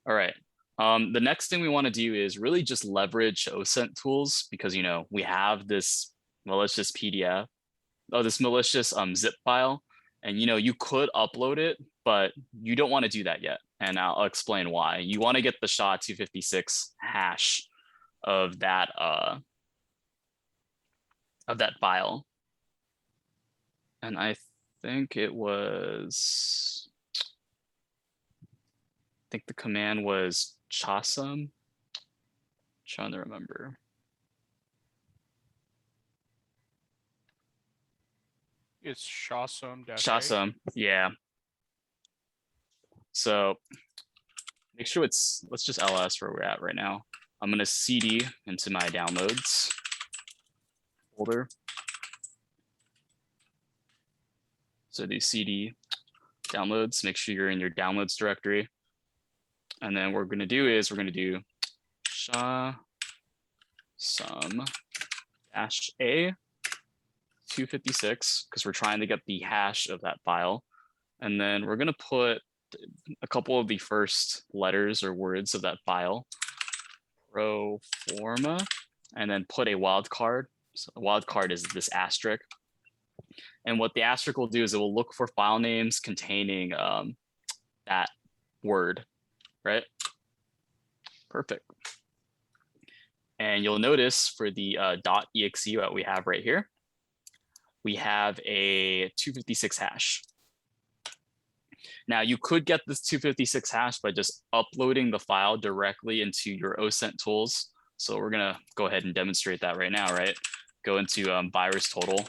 All right. The next thing we want to do is really just leverage OSINT tools, because we have this malicious PDF, this malicious zip file, and you could upload it, but you don't want to do that yet, and I'll explain why. You want to get the SHA-256 hash of that file, and I think it was. I think the command was chasm. Trying to remember. It's shasum -a. Chasm, yeah. So make sure let's just ls where we're at right now. I'm gonna cd into my downloads folder. So do cd downloads, make sure you're in your downloads directory. And then what we're gonna do is we're gonna do SHA-sum-a 256, because we're trying to get the hash of that file. And then we're gonna put a couple of the first letters or words of that file, pro forma, and then put a wildcard. So a wildcard is this asterisk. And what the asterisk will do is it will look for file names containing that word, right? Perfect. And you'll notice for the .exe that we have right here, we have a 256 hash. Now you could get this 256 hash by just uploading the file directly into your OSINT tools. So we're gonna go ahead and demonstrate that right now, right? Go into VirusTotal, one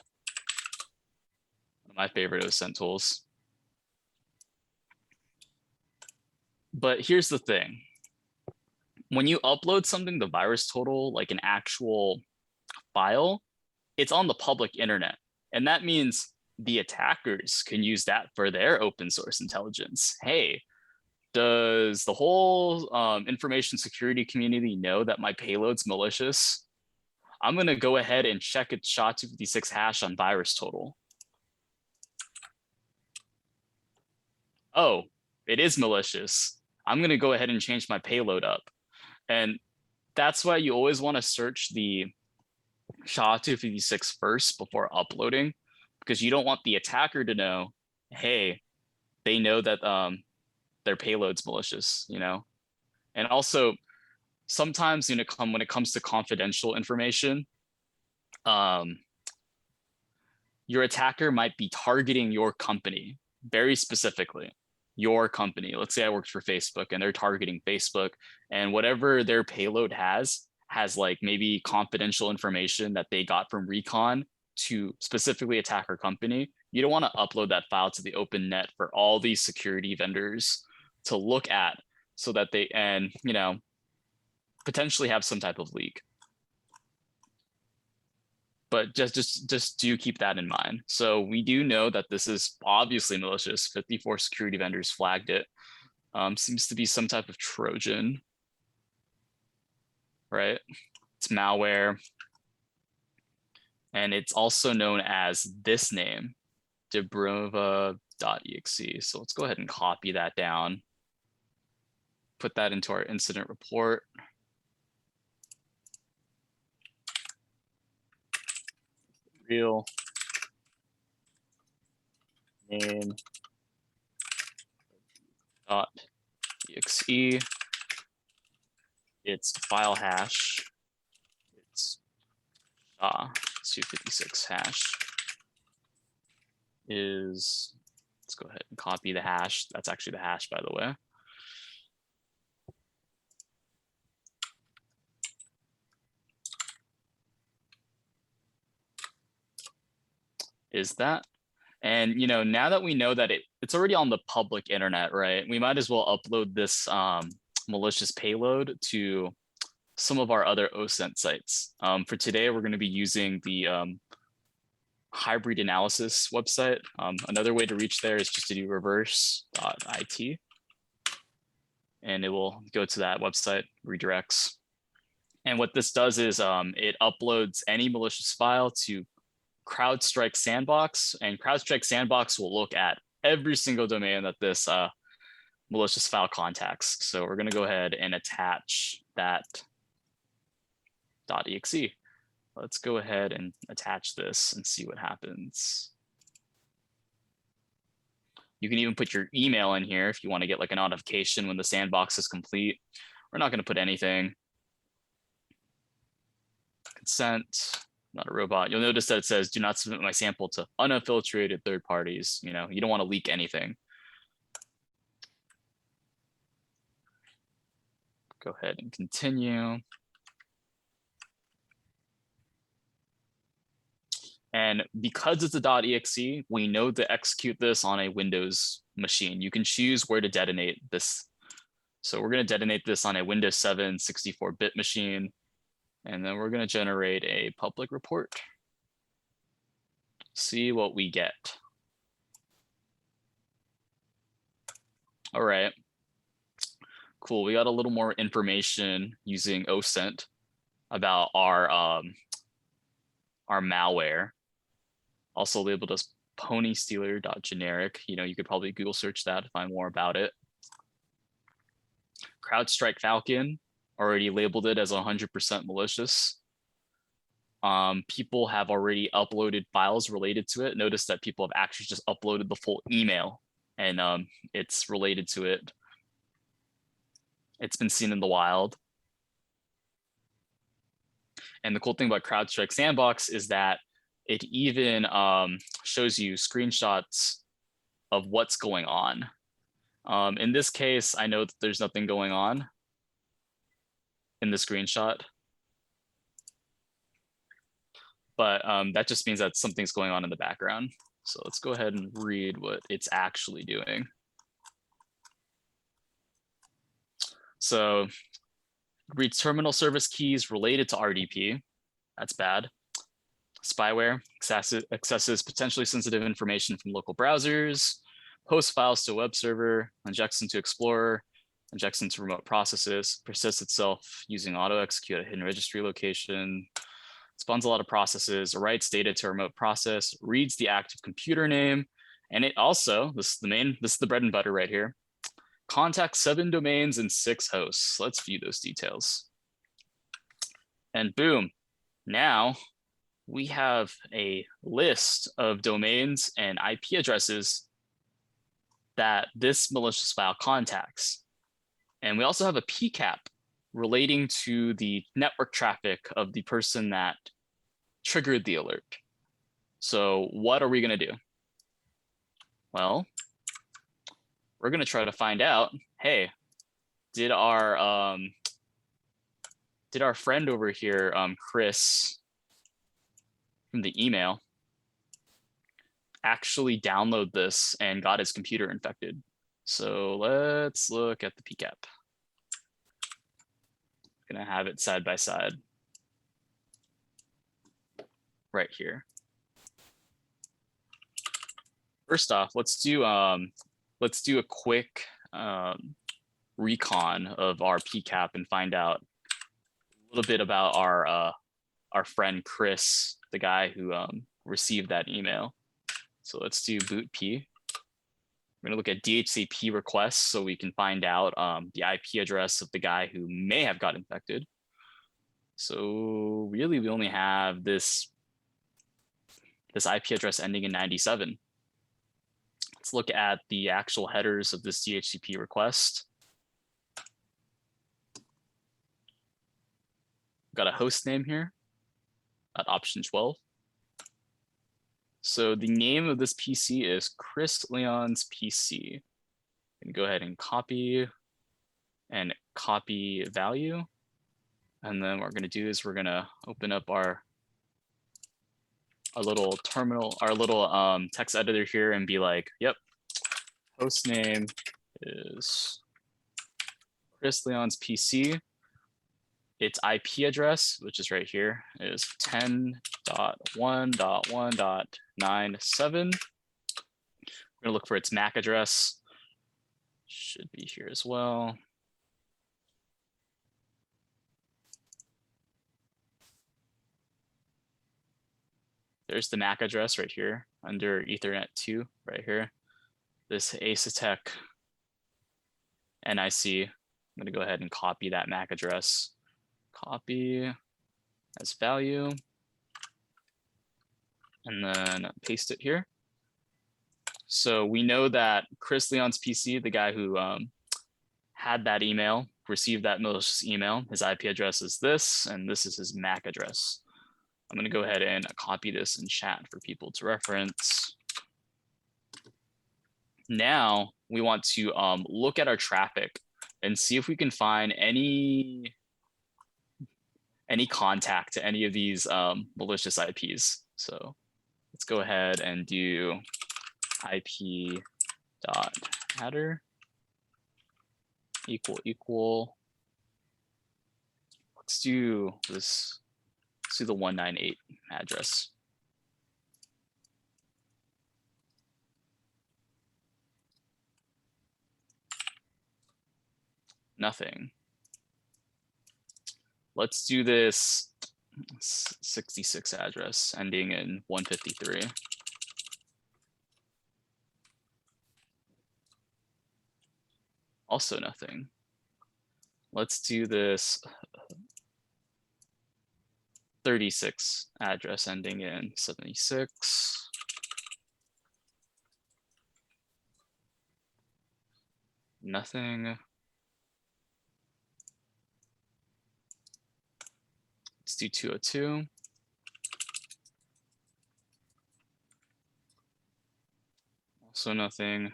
of my favorite OSINT tools. But here's the thing. When you upload something to VirusTotal, like an actual file, it's on the public internet. And that means the attackers can use that for their open source intelligence. Hey, does the whole information security community know that my payload's malicious? I'm gonna go ahead and check its SHA-256 hash on VirusTotal. Oh, it is malicious. I'm gonna go ahead and change my payload up. And that's why you always wanna search the SHA-256 first before uploading, because you don't want the attacker to know, hey, they know that their payload's malicious, And also, sometimes when it comes to confidential information, your attacker might be targeting your company very specifically. Your company. Let's say I worked for Facebook and they're targeting Facebook, and whatever their payload has like maybe confidential information that they got from recon to specifically attack our company. You don't want to upload that file to the open net for all these security vendors to look at, so that they potentially have some type of leak. But just do keep that in mind. So we do know that this is obviously malicious. 54 security vendors flagged it. Seems to be some type of Trojan, right? It's malware. And it's also known as this name, Debrova.exe. So let's go ahead and copy that down. Put that into our incident report. Real name .exe. Its file hash. It's 256 hash is, let's go ahead and copy the hash. That's actually the hash, by the way. Is that, and now that we know that it's already on the public internet, right? We might as well upload this malicious payload to some of our other OSINT sites. For today, we're going to be using the hybrid analysis website. Another way to reach there is just to do reverse.it. And it will go to that website, redirects. And what this does is it uploads any malicious file to CrowdStrike Sandbox, and CrowdStrike Sandbox will look at every single domain that this malicious file contacts. So we're going to go ahead and attach that .exe. Let's go ahead and attach this and see what happens. You can even put your email in here if you want to get like a notification when the sandbox is complete. We're not going to put anything. Consent, not a robot. You'll notice that it says, do not submit my sample to unaffiliated third parties. You know, you don't want to leak anything. Go ahead and continue. And because it's a .exe, we know to execute this on a Windows machine. You can choose where to detonate this. So we're going to detonate this on a Windows 7 64-bit machine. And then we're going to generate a public report. See what we get. All right. Cool. We got a little more information using OSINT about our malware. Also labeled as ponystealer.generic. You know, you could probably Google search that to find more about it. CrowdStrike Falcon already labeled it as 100% malicious. People have already uploaded files related to it. Notice that people have actually just uploaded the full email and it's related to it. It's been seen in the wild. And the cool thing about CrowdStrike Sandbox is that it even shows you screenshots of what's going on. In this case, I know that there's nothing going on in the screenshot. But that just means that something's going on in the background. So let's go ahead and read what it's actually doing. So reads terminal service keys related to RDP. That's bad. Spyware accesses potentially sensitive information from local browsers, posts files to a web server, injects into Explorer, injects into remote processes, persists itself using auto execute at hidden registry location, spawns a lot of processes, writes data to a remote process, reads the active computer name, and it also, this is the bread and butter right here, contacts 7 domains and 6 hosts. Let's view those details. And boom, now we have a list of domains and IP addresses that this malicious file contacts. And we also have a PCAP relating to the network traffic of the person that triggered the alert. So what are we going to do? Well, we're going to try to find out, hey, did our friend over here, Chris, from the email, actually download this and got his computer infected? So let's look at the PCAP. I'm gonna have it side by side right here. First off, let's do a quick recon of our PCAP and find out a little bit about our friend Chris, the guy who received that email. So let's do boot P. We're going to look at DHCP requests so we can find out the IP address of the guy who may have got infected. So really, we only have this IP address ending in 97. Let's look at the actual headers of this DHCP request. We've got a host name here at option 12. So the name of this PC is Chris Leon's PC. And go ahead and copy value. And then what we're going to do is we're going to open up our little terminal, our little text editor here and be like, yep, host name is Chris Leon's PC. its IP address, which is right here, is 10.1.1.97. We're gonna look for its MAC address. Should be here as well. There's the MAC address right here under Ethernet 2 right here. This Asetek NIC. I'm gonna go ahead and copy that MAC address. Copy as value. And then paste it here. So we know that Chris Leon's PC, the guy who had that email, received that malicious email, his IP address is this, and this is his MAC address. I'm gonna go ahead and copy this in chat for people to reference. Now we want to look at our traffic and see if we can find any contact to any of these malicious IPs. So let's go ahead and do IP.header equal. Let's do this. Let's do the 198 address. Nothing. Let's do this 66 address ending in 153. Also nothing. Let's do this 36 address ending in 76. Nothing. Let's do 202. Also nothing.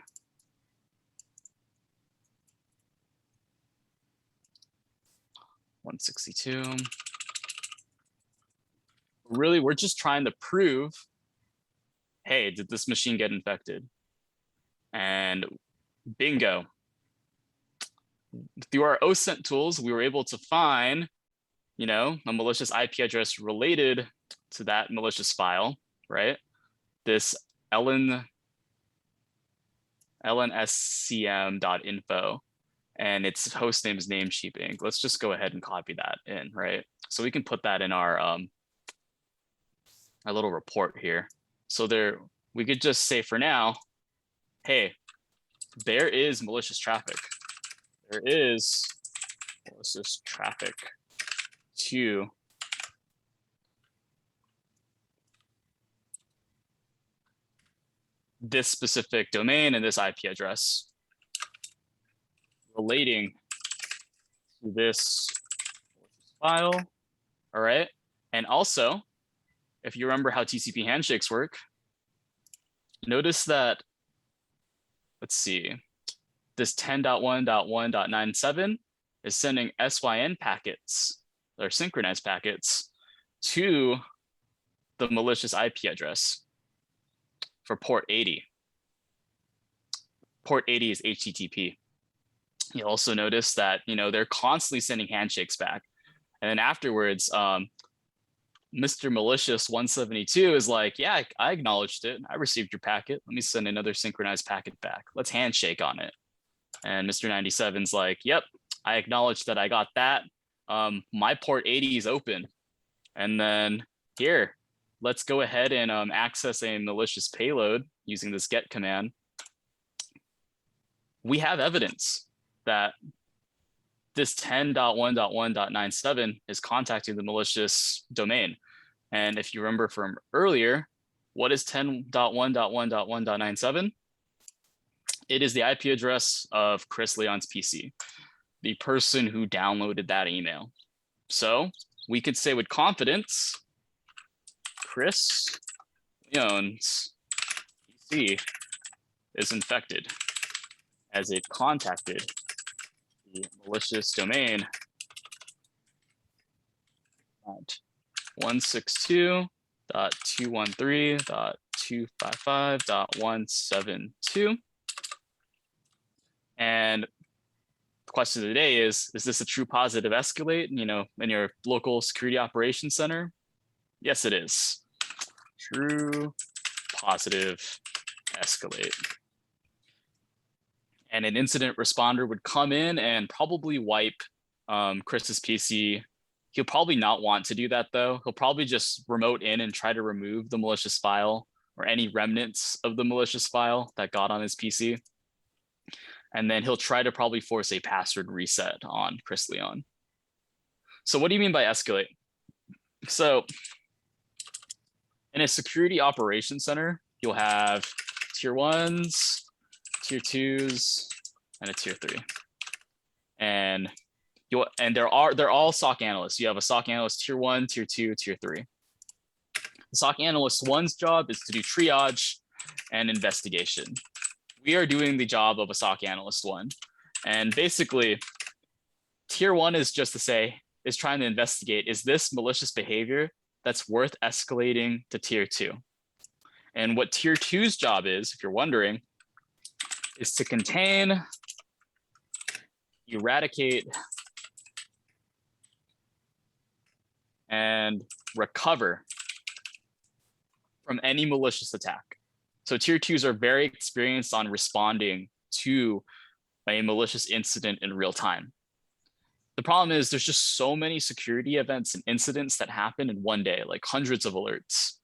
$162. Really, we're just trying to prove, hey, did this machine get infected? And bingo. Through our OSINT tools, we were able to find, you know, a malicious IP address related to that malicious file, right? This lnscm.info, and its host name is Namecheaping. Let's just go ahead and copy that in, right? So we can put that in our little report here. So there, we could just say for now, hey, there is malicious traffic. There is malicious traffic to this specific domain and this IP address relating to this file. All right. And also, if you remember how TCP handshakes work, notice that, let's see, this 10.1.1.97 is sending SYN packets, or synchronized packets, to the malicious IP address for port 80. Port 80 is HTTP. You'll also notice that, you know, they're constantly sending handshakes back. And then afterwards, Mr. Malicious 172 is like, yeah, I acknowledged it. I received your packet. Let me send another synchronized packet back. Let's handshake on it. And Mr. 97's like, yep, I acknowledged that I got that. My port 80 is open. And then here, let's go ahead and access a malicious payload using this get command. We have evidence that this 10.1.1.97 is contacting the malicious domain. And if you remember from earlier, what is 10.1.1.1.97? It is the IP address of Chris Leon's PC, the person who downloaded that email. So we could say with confidence, Chris Leon's PC is infected as it contacted the malicious domain at 162.213.255.172. And the question of the day is this a true positive escalate, you know, in your local security operations center? Yes, it is. True positive escalate. And an incident responder would come in and probably wipe Chris's PC. He'll probably not want to do that though. He'll probably just remote in and try to remove the malicious file or any remnants of the malicious file that got on his PC. And then he'll try to probably force a password reset on Chris Leon. So what do you mean by escalate? So in a security operations center, you'll have tier 1s, tier 2s, and a tier 3. And they're all SOC analysts. You have a SOC analyst tier 1, tier 2, tier 3. The SOC analyst 1's job is to do triage and investigation. We are doing the job of a SOC analyst 1. And basically, tier 1 is just to say, is trying to investigate, is this malicious behavior that's worth escalating to tier 2? And what tier 2's job is, if you're wondering, is to contain, eradicate, and recover from any malicious attack. So tier 2s are very experienced on responding to a malicious incident in real time. The problem is there's just so many security events and incidents that happen in one day, like hundreds of alerts.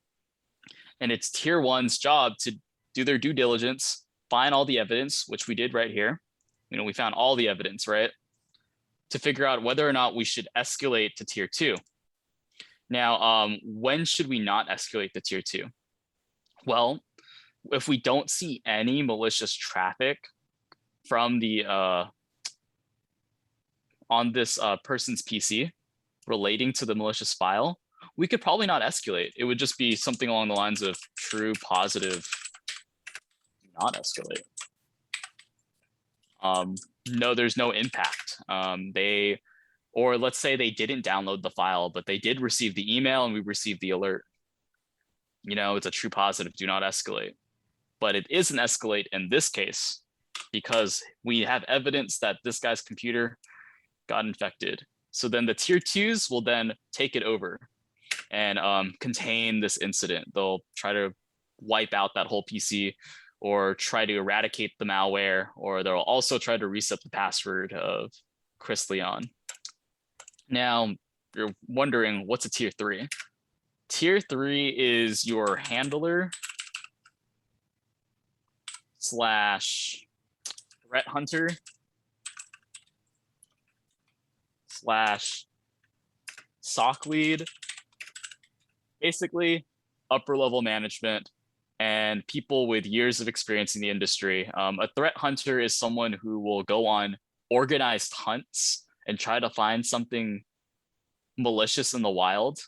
And it's tier 1's job to do their due diligence, find all the evidence, which we did right here. You know, we found all the evidence, right? To figure out whether or not we should escalate to tier 2. Now, when should we not escalate to tier 2? Well, if we don't see any malicious traffic from the on this person's PC relating to the malicious file, we could probably not escalate. It would just be something along the lines of true positive, not escalate. No, there's no impact. Or let's say they didn't download the file, but they did receive the email and we received the alert. You know, it's a true positive, do not escalate. But it is an escalate in this case because we have evidence that this guy's computer got infected. So then the tier 2s will then take it over and contain this incident. They'll try to wipe out that whole PC or try to eradicate the malware, or they'll also try to reset the password of Chris Leon. Now, you're wondering, what's a tier 3? Tier 3 is your handler / threat hunter / SOC lead, basically upper level management and people with years of experience in the industry. A threat hunter is someone who will go on organized hunts and try to find something malicious in the wild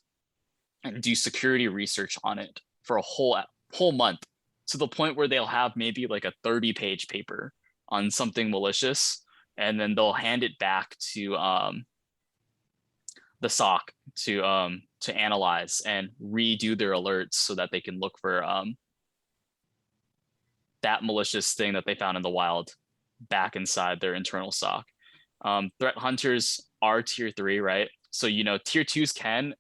and do security research on it for a whole month, to the point where they'll have maybe like a 30-page paper on something malicious, and then they'll hand it back to the SOC to analyze and redo their alerts so that they can look for that malicious thing that they found in the wild back inside their internal SOC. Threat hunters are tier 3, right? So, you know, tier 2s can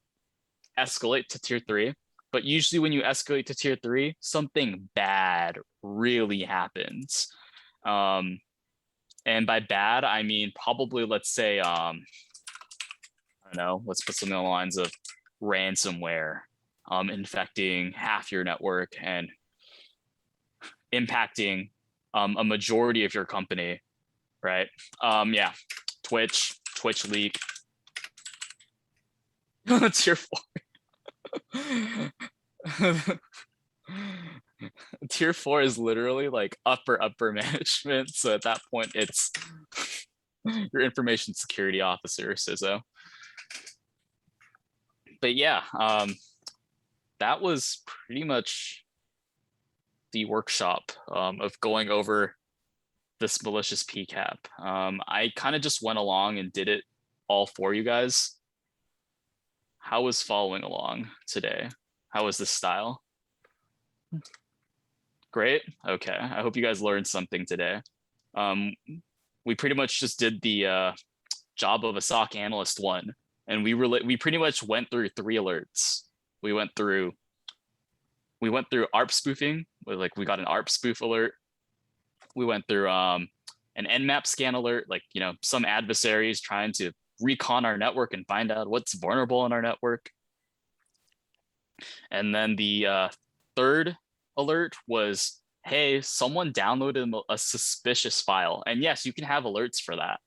escalate to tier 3, but usually when you escalate to tier 3, something bad really happens. And by bad, I mean probably, let's say, I don't know, let's put something on the lines of ransomware infecting half your network and impacting a majority of your company, right? Yeah, Twitch leak. Tier 4. Tier 4 is literally like upper management. So at that point, it's your information security officer, CISO. But yeah, that was pretty much the workshop of going over this malicious PCAP. I kind of just went along and did it all for you guys. How was following along today? How was this style? Great. Okay. I hope you guys learned something today. we pretty much just did the job of a SOC analyst 1, and we pretty much went through 3 alerts. We went through ARP spoofing, like we got an ARP spoof alert. We went through an Nmap scan alert, like, you know, some adversaries trying to recon our network and find out what's vulnerable in our network. And then the 3rd alert was, hey, someone downloaded a suspicious file. And yes, you can have alerts for that.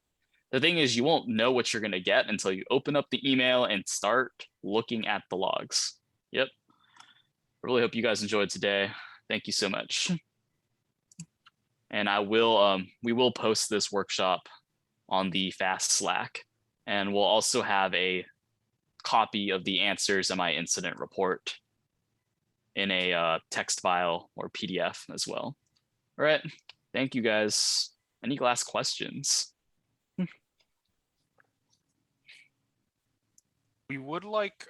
The thing is, you won't know what you're going to get until you open up the email and start looking at the logs. Yep. I really hope you guys enjoyed today. Thank you so much. And we will post this workshop on the FAST Slack, and we'll also have a copy of the answers in my incident report in a text file or PDF as well. All right. Thank you guys. Any last questions? We would like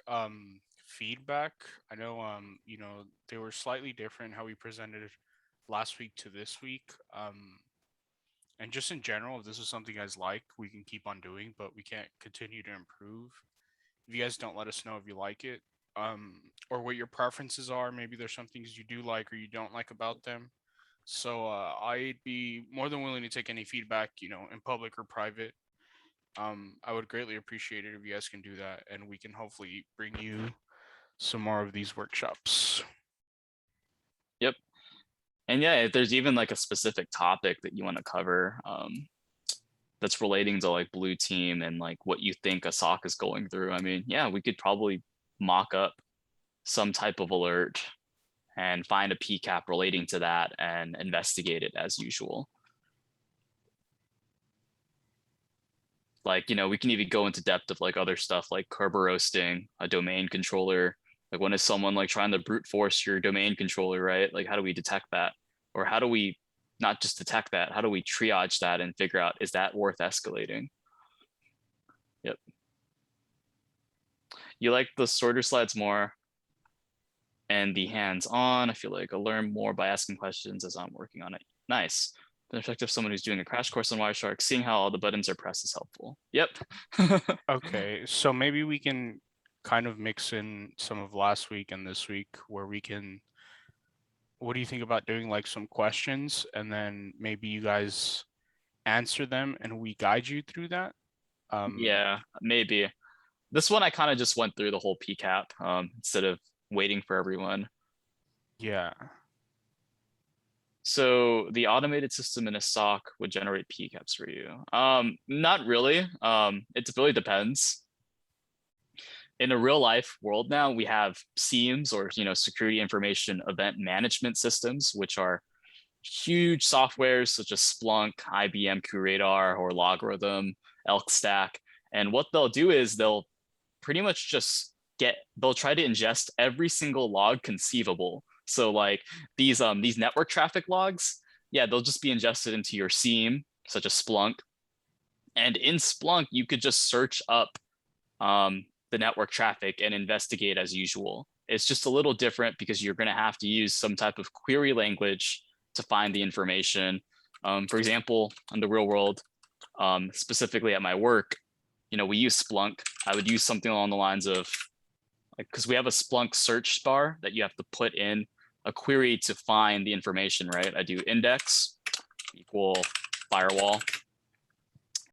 feedback. I know you know, they were slightly different how we presented last week to this week. And just in general, if this is something you guys like, we can keep on doing, but we can't continue to improve if you guys don't let us know if you like it, or what your preferences are. Maybe there's some things you do like or you don't like about them. So I'd be more than willing to take any feedback, you know, in public or private. I would greatly appreciate it if you guys can do that, and we can hopefully bring you some more of these workshops. Yep. And yeah, if there's even like a specific topic that you want to cover, that's relating to like blue team and like what you think a SOC is going through, I mean, yeah, we could probably mock up some type of alert and find a PCAP relating to that and investigate it as usual. Like, you know, we can even go into depth of like other stuff like Kerber roasting a domain controller. Like, when is someone like trying to brute force your domain controller, right? Like, how do we detect that? Or how do we not just detect that? How do we triage that and figure out, is that worth escalating? Yep. You like the sorter slides more and the hands-on. I feel like I'll learn more by asking questions as I'm working on it. Nice. The perspective of someone who's doing a crash course on Wireshark, seeing how all the buttons are pressed is helpful. Yep. Okay, so maybe we can kind of mix in some of last week and this week where we can, what do you think about doing like some questions and then maybe you guys answer them and we guide you through that? Yeah, maybe. This one I kind of just went through the whole PCAP instead of waiting for everyone. Yeah. So the automated system in a SOC would generate PCAPs for you. Not really. It really depends. In a real life world now, we have SIEMs, or, you know, security information event management systems, which are huge softwares such as Splunk, IBM QRadar, or Logarithm, Elk Stack. And what they'll do is they'll pretty much just they'll try to ingest every single log conceivable. So like these network traffic logs, yeah, they'll just be ingested into your SIEM, such as Splunk. And in Splunk, you could just search up the network traffic and investigate as usual. It's just a little different because you're going to have to use some type of query language to find the information. For example, in the real world, specifically at my work, you know, we use Splunk. I would use something along the lines of, like, because we have a Splunk search bar that you have to put in a query to find the information, right? I do index equal firewall,